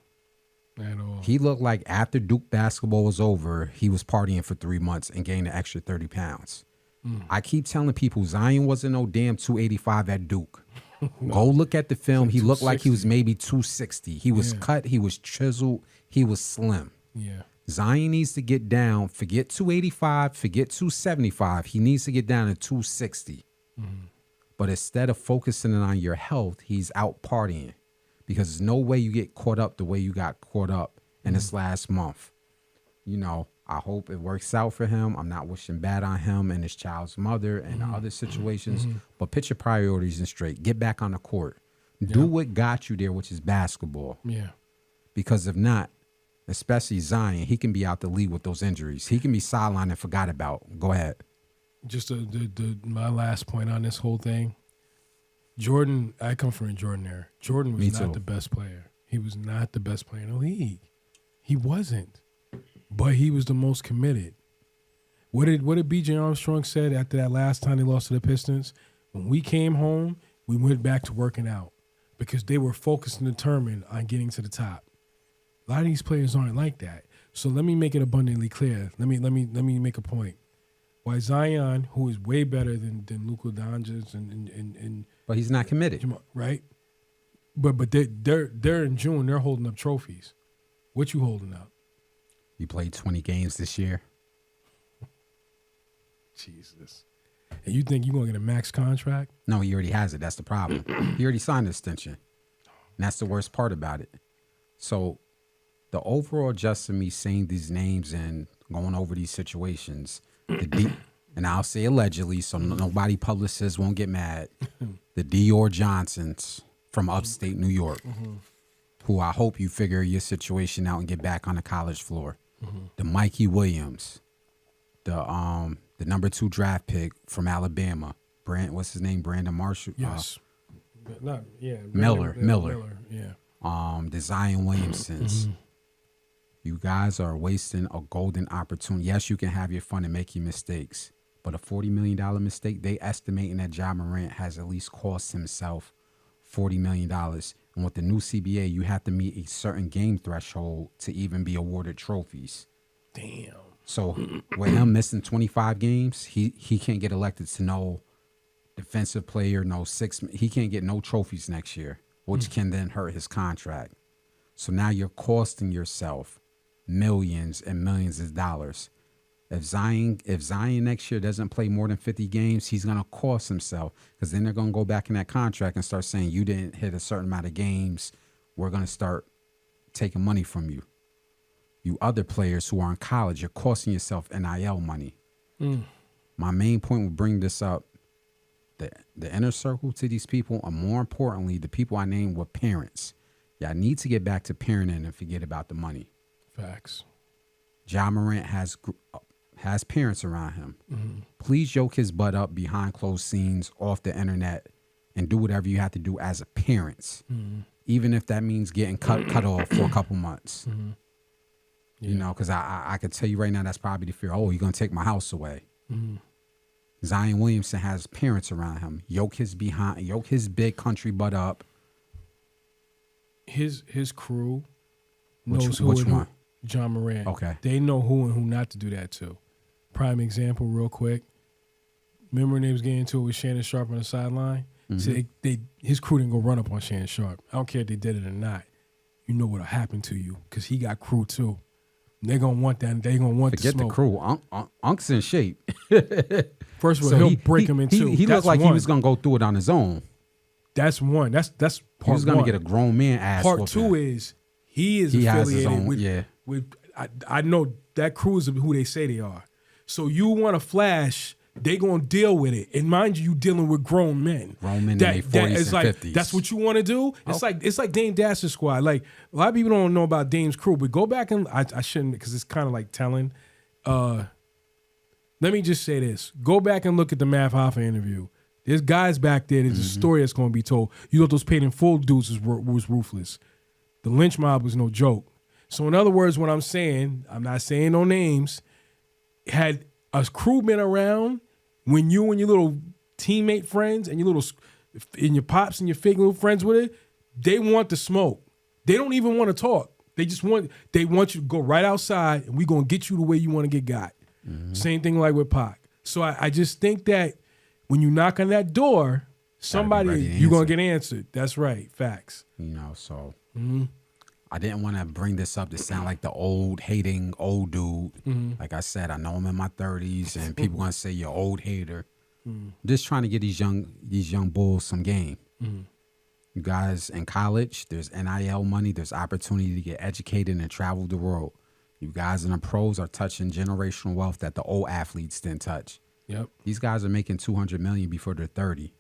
C: at all.
A: He looked like after Duke basketball was over, he was partying for 3 months and gained an extra 30 pounds. I keep telling people Zion wasn't no damn 285 at Duke. No. Go look at the film. He looked like he was maybe 260. He was cut. He was chiseled. He was slim.
C: Yeah.
A: Zion needs to get down. Forget 285. Forget 275. He needs to get down to 260. But instead of focusing on your health, he's out partying. Because there's no way you get caught up the way you got caught up in this last month. You know, I hope it works out for him. I'm not wishing bad on him and his child's mother and other situations. But put your priorities in straight. Get back on the court. Do what got you there, which is basketball.
C: Yeah.
A: Because if not, especially Zion, he can be out the league with those injuries. He can be sidelined and forgot about. Go ahead.
C: Just my last point on this whole thing. Jordan, I come from a Jordan era. Jordan was not the best player. He was not the best player in the league. He wasn't. But he was the most committed. What did B.J. Armstrong said after that last time they lost to the Pistons? When we came home, we went back to working out because they were focused and determined on getting to the top. A lot of these players aren't like that. So let me make it abundantly clear. Let me make a point. Why Zion, who is way better than Luka Doncic and
A: but he's not committed,
C: right? But they're in June. They're holding up trophies. What you holding up?
A: You played 20 games this year.
C: Jesus. And you think you're going to get a max contract?
A: No, he already has it. That's the problem. He already signed an extension. And that's the worst part about it. So the overall gist of me saying these names and going over these situations, and I'll say allegedly so nobody publicists won't get mad, the Dior Johnsons from upstate New York, who I hope you figure your situation out and get back on the college floor. The Mikey Williams, the number 2 draft pick from Alabama, what's his name? Brandon Marshall.
C: Yes.
A: Miller.
C: Yeah.
A: The Zion Williamsons. You guys are wasting a golden opportunity. Yes, you can have your fun and make your mistakes, but a $40 million mistake, they estimating that Ja Morant has at least cost himself $40 million. And with the new CBA, you have to meet a certain game threshold to even be awarded trophies.
C: Damn.
A: So with him missing 25 games, he can't get elected to no defensive player, he can't get no trophies next year, which can then hurt his contract. So now you're costing yourself millions and millions of dollars. If Zion next year doesn't play more than 50 games, he's going to cost himself, because then they're going to go back in that contract and start saying you didn't hit a certain amount of games. We're going to start taking money from you. You other players who are in college, you're costing yourself NIL money. My main point will bring this up. The inner circle to these people, and more importantly, the people I named were parents. Y'all need to get back to parenting and forget about the money.
C: Facts.
A: Ja Morant has parents around him. Please yoke his butt up behind closed scenes, off the internet, and do whatever you have to do as a parent, even if that means getting cut off for a couple months. You know, because I could tell you right now, that's probably the fear. Oh, you're going to take my house away. Zion Williamson has parents around him. Yoke his big country butt up.
C: His crew knows
A: which one?
C: Ja Morant.
A: Okay.
C: They know who and who not to do that to. Prime example, real quick. Remember when they was getting into it with Shannon Sharp on the sideline? So his crew didn't go run up on Shannon Sharp. I don't care if they did it or not. You know what'll happen to you, because he got crew too. They're going to want that. They're going to want
A: Forget
C: the smoke.
A: the crew. Unc's in shape.
C: First of all, he'll break him in two.
A: He looked like he was going to go through it on his own.
C: That's one. That's part one.
A: He was going to get a grown man ass
C: Part
A: whooping.
C: two is he affiliated
A: has his own,
C: with I know that crew is who they say they are. So you want to flash, they going to deal with it. And mind you dealing with grown men.
A: Grown men in their 40s and 50s.
C: That's what you want to do? It's like Dame Dash's squad. Like, a lot of people don't know about Dame's crew, but go back and I shouldn't, because it's kind of like telling. Let me just say this. Go back and look at the Math Hoffa interview. There's guys back there. There's a story that's going to be told. You thought those paid in full dudes was ruthless. The lynch mob was no joke. So in other words, what I'm saying, I'm not saying no names, had a crew been around when you and your little teammate friends and your pops and your fake little friends with it, they want the smoke. They don't even want to talk. They want you to go right outside and we're going to get you the way you want to get got. Same thing like with Pac. So I just think that when you knock on that door, you're going to get answered. That's right. Facts.
A: You know, so I didn't want to bring this up to sound like the hating old dude. Like I said, I know I'm in my 30s and people going to say you're old hater. Just trying to get these young bulls some game. You guys in college, there's NIL money, there's opportunity to get educated and travel the world. You guys in the pros are touching generational wealth that the old athletes didn't touch.
C: Yep.
A: These guys are making $200 million before they're 30.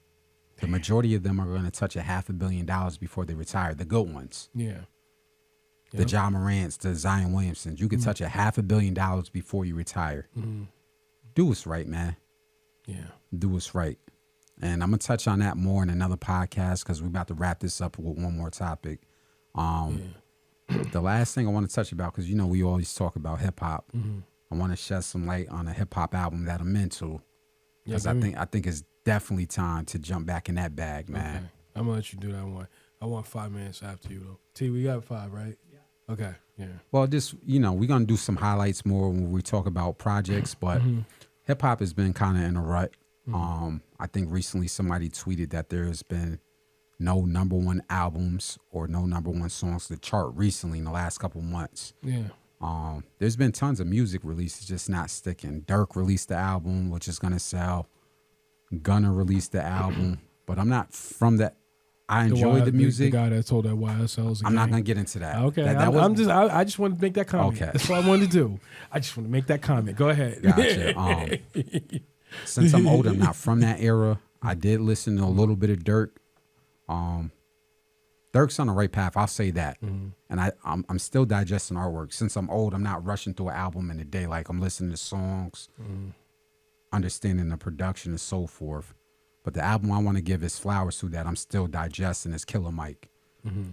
A: The majority of them are going to touch $500 million before they retire. The good ones.
C: Yeah.
A: The Ja Morants, the Zion Williamsons. You can touch $500 million before you retire. Do what's right, man.
C: Yeah.
A: Do what's right. And I'm going to touch on that more in another podcast because we're about to wrap this up with one more topic. The last thing I want to touch about, because, you know, we always talk about hip-hop. I want to shed some light on a hip-hop album that I'm into. Because I think it's definitely time to jump back in that bag, man.
C: Okay. I'm going to let you do that one. I want 5 minutes after you, though. T, we got 5, right? Yeah. Okay, yeah.
A: Well, just, you know, we're going to do some highlights more when we talk about projects, but hip hop has been kind of in a rut. I think recently somebody tweeted that there's been no number one albums or no number one songs to chart recently in the last couple months.
C: Yeah.
A: There's been tons of music releases just not sticking. Dirk released the album, which is gonna sell. Gunna released the album, but I'm not from that. I enjoy the music.
C: The guy that told that YSL's.
A: I'm not gonna get into that.
C: Okay, I just wanted to make that comment. Okay, that's what I wanted to do. I just want to make that comment. Go ahead.
A: Gotcha. Since I'm old, I'm not from that era. I did listen to a little bit of Dirk. Dirk's on the right path. I'll say that. And I'm still digesting artwork. Since I'm old, I'm not rushing through an album in a day. Like I'm listening to songs, understanding the production and so forth. But the album I want to give his flowers to that I'm still digesting is Killer Mike.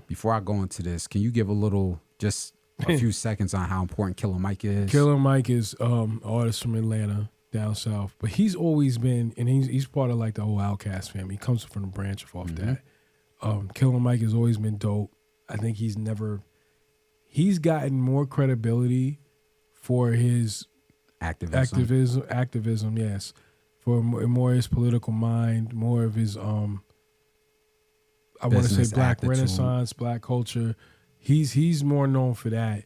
A: Before I go into this, can you give just a few seconds on how important Killer Mike is?
C: Killer Mike is an artist from Atlanta, down south, but he's always been, and he's part of like the whole Outkast family. He comes from the branch off that. Killer Mike has always been dope. I think he's gotten more credibility for his activism, yes, for more his political mind, more of his I want to say black attitude. Renaissance, black culture. He's more known for that,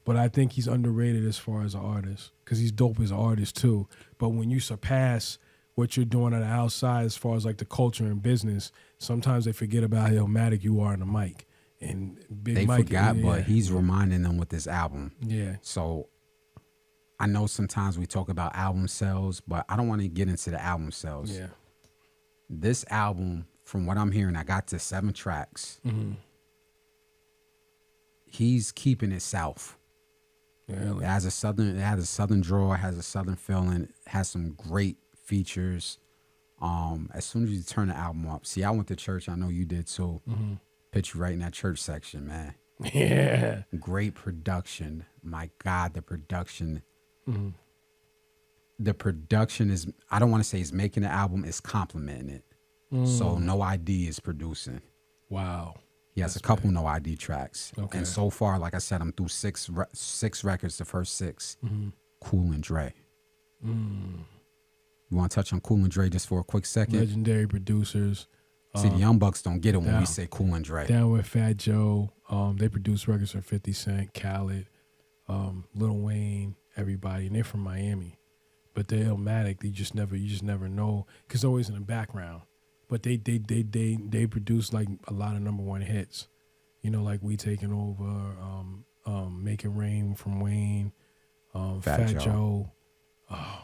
C: but I think he's underrated as far as an artist because he's dope as an artist too. But when you surpass what you're doing on the outside as far as like the culture and business, sometimes they forget about how illmatic you are on the mic. And
A: Big Mike forgot, but he's reminding them with this album.
C: Yeah.
A: So I know sometimes we talk about album sales, but I don't want to get into the album sales.
C: Yeah.
A: This album, from what I'm hearing, I got to 7 tracks. He's keeping it south.
C: Really?
A: It has a southern draw, it has a southern feeling, it has some great features. As soon as you turn the album up, see, I went to church. I know you did too. Put you right in that church section, man.
C: Yeah.
A: Great production. My God, the production. The production is, I don't want to say he's making the album, it's complimenting it. So No ID is producing.
C: Wow.
A: He has a couple No ID tracks. Okay. And so far, like I said, I'm through six records, the first 6. Cool and Dre. You want to touch on Cool and Dre just for a quick second?
C: Legendary producers.
A: See, the Young Bucks don't get it when we say Cool and Dre.
C: Down with Fat Joe. They produce records for 50 Cent, Khaled, Lil Wayne, everybody. And they're from Miami. But they're illmatic. You just never know. Because they're always in the background. But they produce like a lot of number one hits. You know, like We Taking Over, Make It Rain from Wayne, Fat Joe. Oh,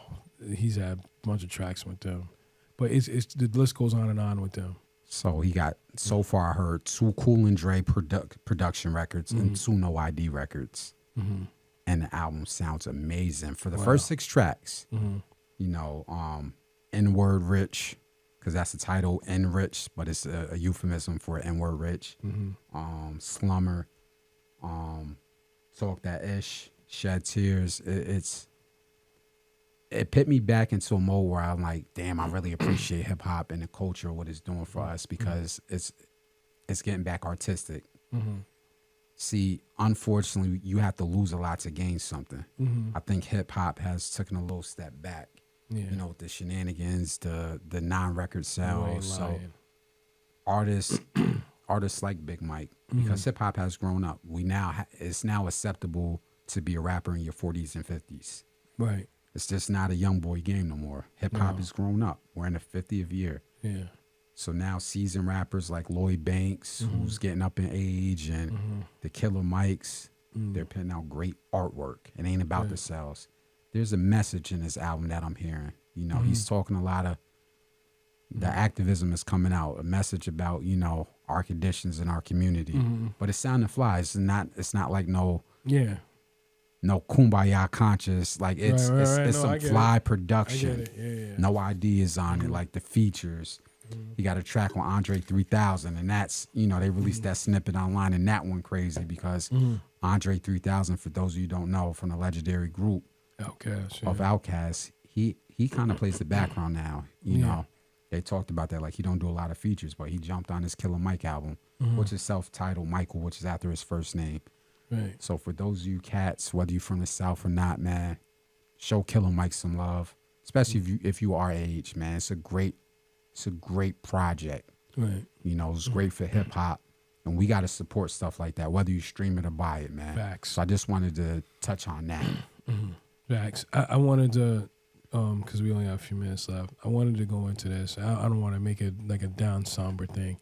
C: he's had a bunch of tracks with them. But it's the list goes on and on with them.
A: So he got, so far I heard 2 Cool and Dre production records and 2 No ID records. And the album sounds amazing. For the first 6 tracks, you know, N-Word Rich, because that's the title, N-Rich, but it's a euphemism for N-Word Rich. Slummer, Talk That Ish, Shed Tears. It put me back into a mode where I'm like, damn, I really appreciate hip hop and the culture, what it's doing for us, because it's getting back artistic. See, unfortunately, you have to lose a lot to gain something. I think hip hop has taken a little step back. You know, with the shenanigans, the non-record sales. So artists like Big Mike, because hip hop has grown up. It's now acceptable to be a rapper in your 40s and 50s.
C: Right.
A: It's just not a young boy game no more. Hip hop has grown up. We're in the 50th year.
C: Yeah.
A: So now seasoned rappers like Lloyd Banks, who's getting up in age, and the Killer Mikes, they're putting out great artwork. It ain't about the sales. There's a message in this album that I'm hearing. You know, he's talking a lot of, the activism is coming out, a message about, you know, our conditions in our community. But it's sounding fly. It's not like no kumbaya conscious. Like it's some fly production. No ideas on it, like the features. You got a track on Andre 3000, and that's, you know, they released that snippet online, and that went crazy because Andre 3000, for those of you who don't know, from the legendary group of Outkast, he kind of plays the background now. You know, they talked about that, like he don't do a lot of features, but he jumped on this Killer Mike album, which is self-titled Michael, which is after his first name.
C: Right.
A: So for those of you cats, whether you're from the South or not, man, show Killer Mike some love. especially if you our age, man. It's a great project.
C: Right.
A: You know, it's great for hip hop, and we got to support stuff like that, whether you stream it or buy it, man.
C: Facts.
A: So I just wanted to touch on that.
C: Facts. I wanted to, because we only have a few minutes left. I wanted to go into this. I don't want to make it like a down somber thing.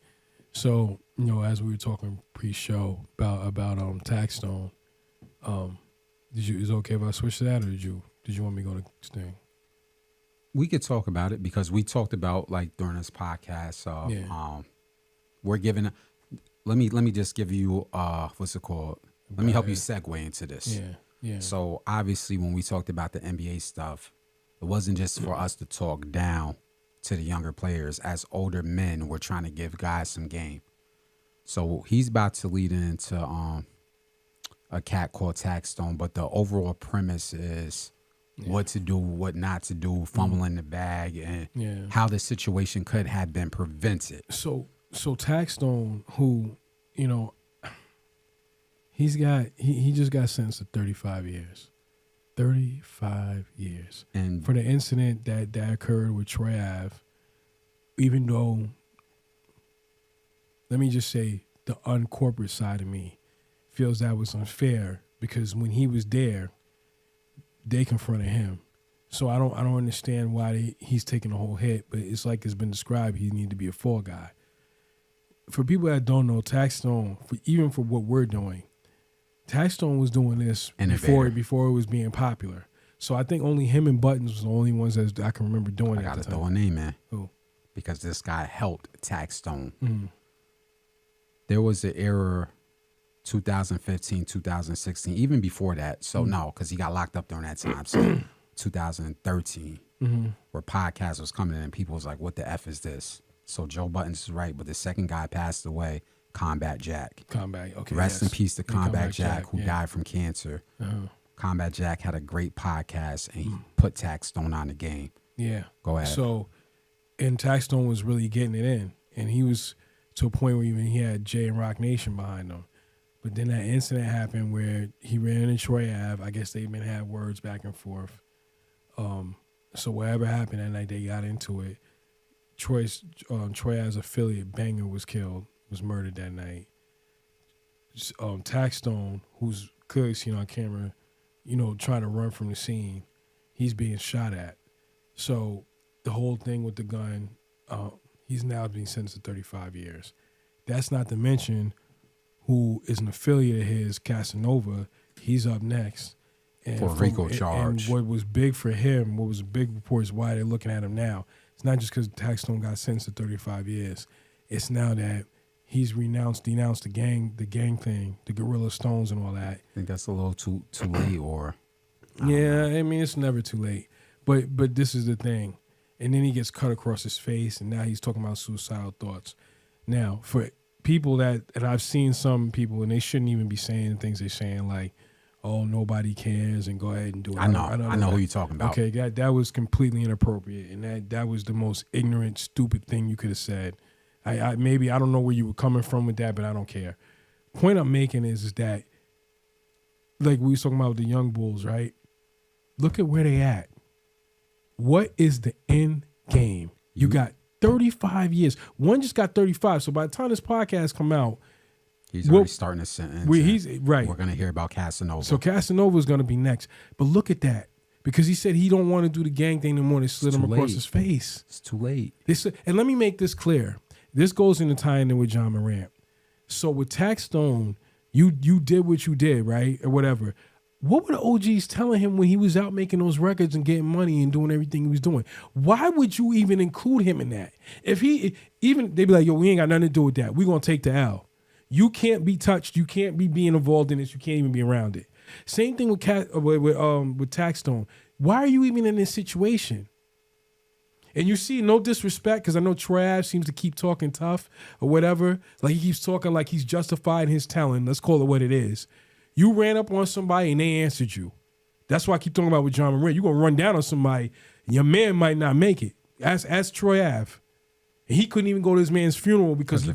C: So, you know, as we were talking pre-show about Taxstone, is it okay if I switch to that, or did you want me to go to Sting?
A: We could talk about it because we talked about like during this podcast. We're giving. Let me just give you what's it called? Let me help you segue into this.
C: Yeah.
A: So obviously, when we talked about the NBA stuff, it wasn't just for us to talk down to the younger players. As older men, we're trying to give guys some game. So he's about to lead into a cat called Taxstone, but the overall premise is what to do, what not to do, fumbling the bag, and how the situation could have been prevented.
C: So Taxstone, who, you know, he just got sentenced to 35 years. 35 years. And for the incident that occurred with Troy Ave, even though, let me just say, the uncorporate side of me feels that was unfair, because when he was there, they confronted him. So I don't understand why he's taking the whole hit, but it's like it's been described, he needed to be a fall guy. For people that don't know, Taxstone, even for what we're doing, Taxstone was doing this before it was being popular. So I think only him and Buttons was the only ones that I can remember doing it.
A: I gotta throw a name in. Who? Because this guy helped Taxstone. Mm-hmm. There was an era, 2015, 2016, even before that. So no, because he got locked up during that time. So 2013, where podcasts was coming in and people was like, what the F is this? So Joe Buttons is right, but the second guy passed away, Combat Jack.
C: Okay.
A: Rest in peace to Combat Jack, who died from cancer. Combat Jack had a great podcast, and he put Taxstone on the game.
C: Yeah.
A: Go ahead.
C: So, and Taxstone was really getting it in, and he was to a point where even he had Jay and Rock Nation behind him. But then that incident happened where he ran into Troy Ave. I guess they even had words back and forth. So whatever happened that night, they got into it. Troy Ave's affiliate, Banger, was murdered that night. Taxstone, who's clearly seen on camera, you know, trying to run from the scene, he's being shot at. So the whole thing with the gun, he's now being sentenced to 35 years. That's not to mention who is an affiliate of his, Casanova. He's up next. And
A: for Rico charge.
C: And what was big for him, what was a big report, is why they're looking at him now. It's not just because Taxstone got sentenced to 35 years. It's now that he's denounced the gang thing, the Gorilla Stones and all that.
A: I think that's a little too late, or
C: yeah, I mean, it's never too late. But this is the thing. And then he gets cut across his face, and now he's talking about suicidal thoughts. Now, for people and I've seen some people, and they shouldn't even be saying things they're saying, like, oh, nobody cares, and go ahead and do it.
A: I know who you're talking about.
C: Okay, that was completely inappropriate, and that was the most ignorant, stupid thing you could have said. I don't know where you were coming from with that, but I don't care. Point I'm making is that, like we was talking about the young bulls, right? Look at where they at. What is the end game? You got 35 years. One just got 35. So by the time this podcast come out,
A: he's already starting a sentence.
C: He's right.
A: We're gonna hear about Casanova.
C: So Casanova is gonna be next. But look at that. Because he said he don't want to do the gang thing anymore. They slid him across his face.
A: It's too late.
C: And let me make this clear. This goes into tying in with John Morant. So with Taxstone, you did what you did, right? Or whatever. What were the OGs telling him when he was out making those records and getting money and doing everything he was doing? Why would you even include him in that? If they'd be like, yo, we ain't got nothing to do with that. We're going to take the L. You can't be touched. You can't be being involved in this. You can't even be around it. Same thing with Taxstone. Why are you even in this situation? And you see, no disrespect, because I know Trav seems to keep talking tough or whatever. Like he keeps talking like he's justified his talent. Let's call it what it is. You ran up on somebody and they answered you. That's why I keep talking about with John Morant. You're going to run down on somebody, and your man might not make it. Ask Troy Ave. And he couldn't even go to his man's funeral because he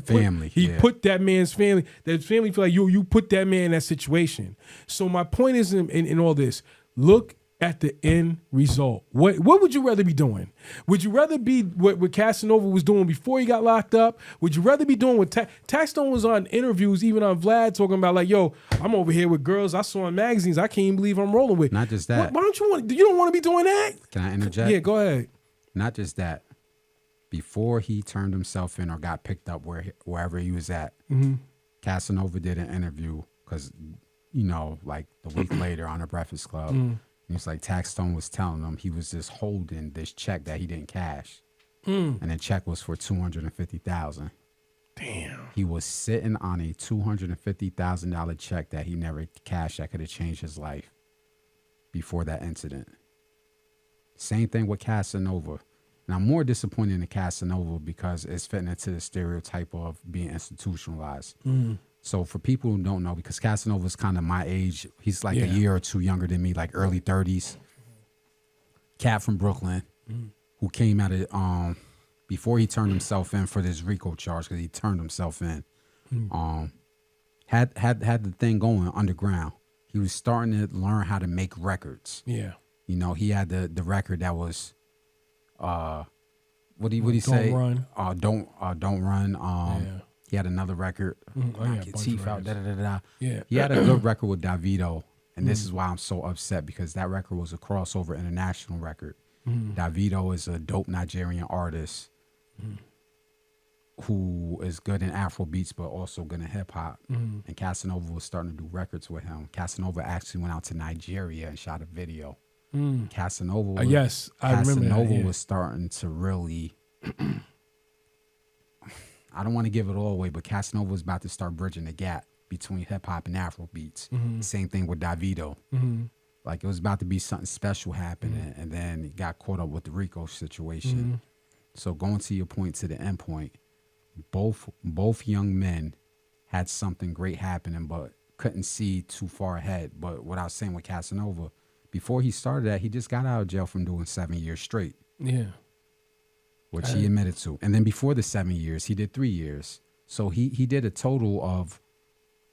C: put that man's family. That family feel like you put that man in that situation. So my point is in all this, look at the end result. What would you rather be doing? Would you rather be what Casanova was doing before he got locked up? Would you rather be doing what Taxstone was on interviews, even on Vlad, talking about like, yo, I'm over here with girls I saw in magazines I can't even believe I'm rolling with.
A: Not just that.
C: Why don't you want? You don't want to be doing that?
A: Can I interject?
C: Yeah, go ahead.
A: Not just that. Before he turned himself in or got picked up wherever he was at, Casanova did an interview because, like the week later on the Breakfast Club, he was like, Taxstone was telling him he was just holding this check that he didn't cash. And the check was for $250,000.
C: Damn.
A: He was sitting on a $250,000 check that he never cashed that could have changed his life before that incident. Same thing with Casanova. And I'm more disappointed in Casanova because it's fitting into the stereotype of being institutionalized. So for people who don't know, because Casanova's kind of my age, he's like a year or two younger than me, like early 30s. Cat from Brooklyn, who came out of before he turned himself in for this Rico charge, because he turned himself in. Had the thing going underground. He was starting to learn how to make records.
C: Yeah.
A: He had the record that was what do you say?
C: Run.
A: Don't run. He had another record. Knock your teeth out.
C: Yeah.
A: He had a good record with Davido, and this is why I'm so upset, because that record was a crossover international record. Davido is a dope Nigerian artist who is good in Afro beats, but also good in hip hop. And Casanova was starting to do records with him. Casanova actually went out to Nigeria and shot a video. Casanova,
C: yes, I remember that.
A: Casanova was starting to really. I don't want to give it all away, but Casanova was about to start bridging the gap between hip hop and Afro beats. Same thing with Davido. Like it was about to be something special happening, and then it got caught up with the Rico situation. So going to your point, to the end point, both young men had something great happening, but couldn't see too far ahead. But what I was saying with Casanova, before he started that, he just got out of jail from doing 7 years straight.
C: Yeah.
A: Which he admitted to. And then before the 7 years, he did 3 years. So he did a total of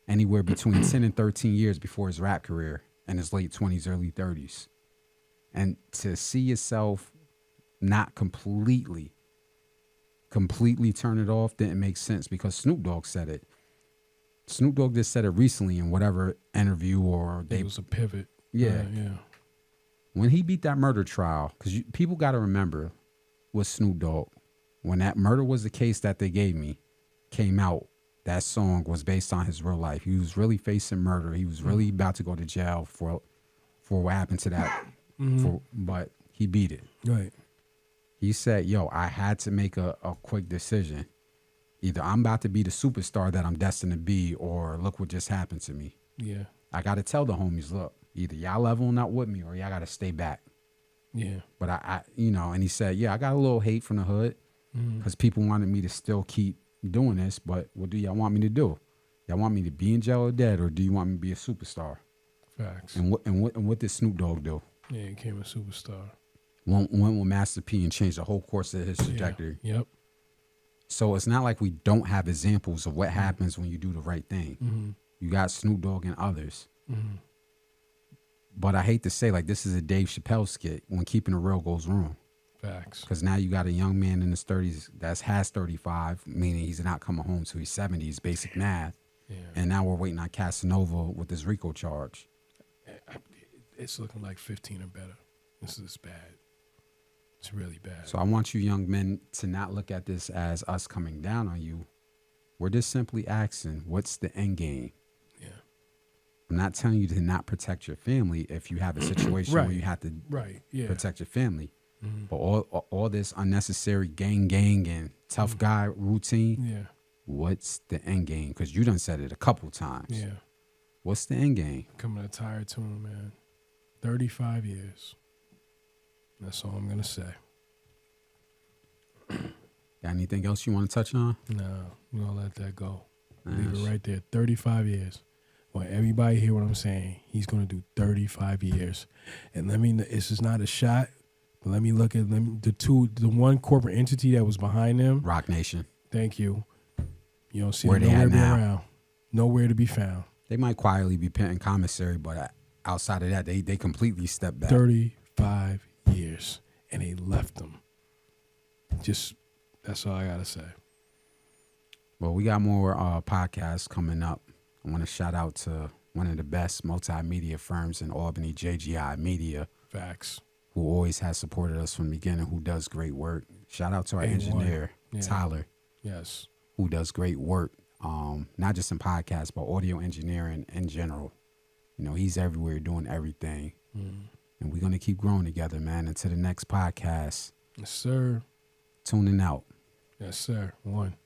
A: anywhere between 10 and 13 years before his rap career in his late 20s, early 30s. And to see yourself not completely turn it off didn't make sense, because Snoop Dogg said it. Snoop Dogg just said it recently in whatever interview, or
C: it was a pivot.
A: Yeah.
C: Yeah.
A: When he beat that murder trial, because people got to remember with Snoop Dogg, when that Murder Was the Case That They Gave Me came out, that song was based on his real life. He was really facing murder. He was really about to go to jail for what happened to that. But he beat it.
C: Right.
A: He said, yo, I had to make a quick decision. Either I'm about to be the superstar that I'm destined to be, or look what just happened to me.
C: Yeah.
A: I got to tell the homies, look, either y'all leveling up with me or y'all got to stay back.
C: Yeah.
A: But I and he said, yeah, I got a little hate from the hood because people wanted me to still keep doing this. But what do y'all want me to do? Y'all want me to be in jail or dead, or do you want me to be a superstar?
C: Facts.
A: And what did Snoop Dogg do?
C: Yeah, he became a superstar.
A: Went with Master P and changed the whole course of his trajectory.
C: Yeah. Yep.
A: So it's not like we don't have examples of what happens when you do the right thing. You got Snoop Dogg and others. But I hate to say, like, this is a Dave Chappelle skit, when keeping it real goes wrong.
C: Facts.
A: Because now you got a young man in his 30s that has 35, meaning he's not coming home till he's 70s, basic math. Yeah. And now we're waiting on Casanova with this Rico charge.
C: It's looking like 15 or better. This is bad. It's really bad.
A: So I want you young men to not look at this as us coming down on you. We're just simply asking, what's the end game? Yeah. I'm not telling you to not protect your family if you have a situation where you have to protect your family. But all this unnecessary gang and tough guy routine, what's the end game? Because you done said it a couple times. Yeah. What's the end game?
C: Coming to tired to him, man. 35 years. That's all I'm going to say.
A: Got anything else you want to touch on?
C: No, we're going to let that go. Leave it right there. 35 years. Well, everybody hear what I'm saying. He's going to do 35 years. And this is not a shot, but let me look at the one corporate entity that was behind them.
A: Rock Nation.
C: Thank you. You don't see them nowhere to be around. Nowhere to be found.
A: They might quietly be paying commissary, but outside of that, they completely stepped back.
C: 35 years, and they left them. Just, that's all I got to say.
A: Well, we got more podcasts coming up. I want to shout out to one of the best multimedia firms in Albany, JGI Media.
C: Facts.
A: Who always has supported us from the beginning, who does great work. Shout out to our engineer, Tyler.
C: Yes.
A: Who does great work, not just in podcasts, but audio engineering in general. You know, he's everywhere doing everything. And we're going to keep growing together, man. Until the next podcast.
C: Yes, sir.
A: Tuning out.
C: Yes, sir. One.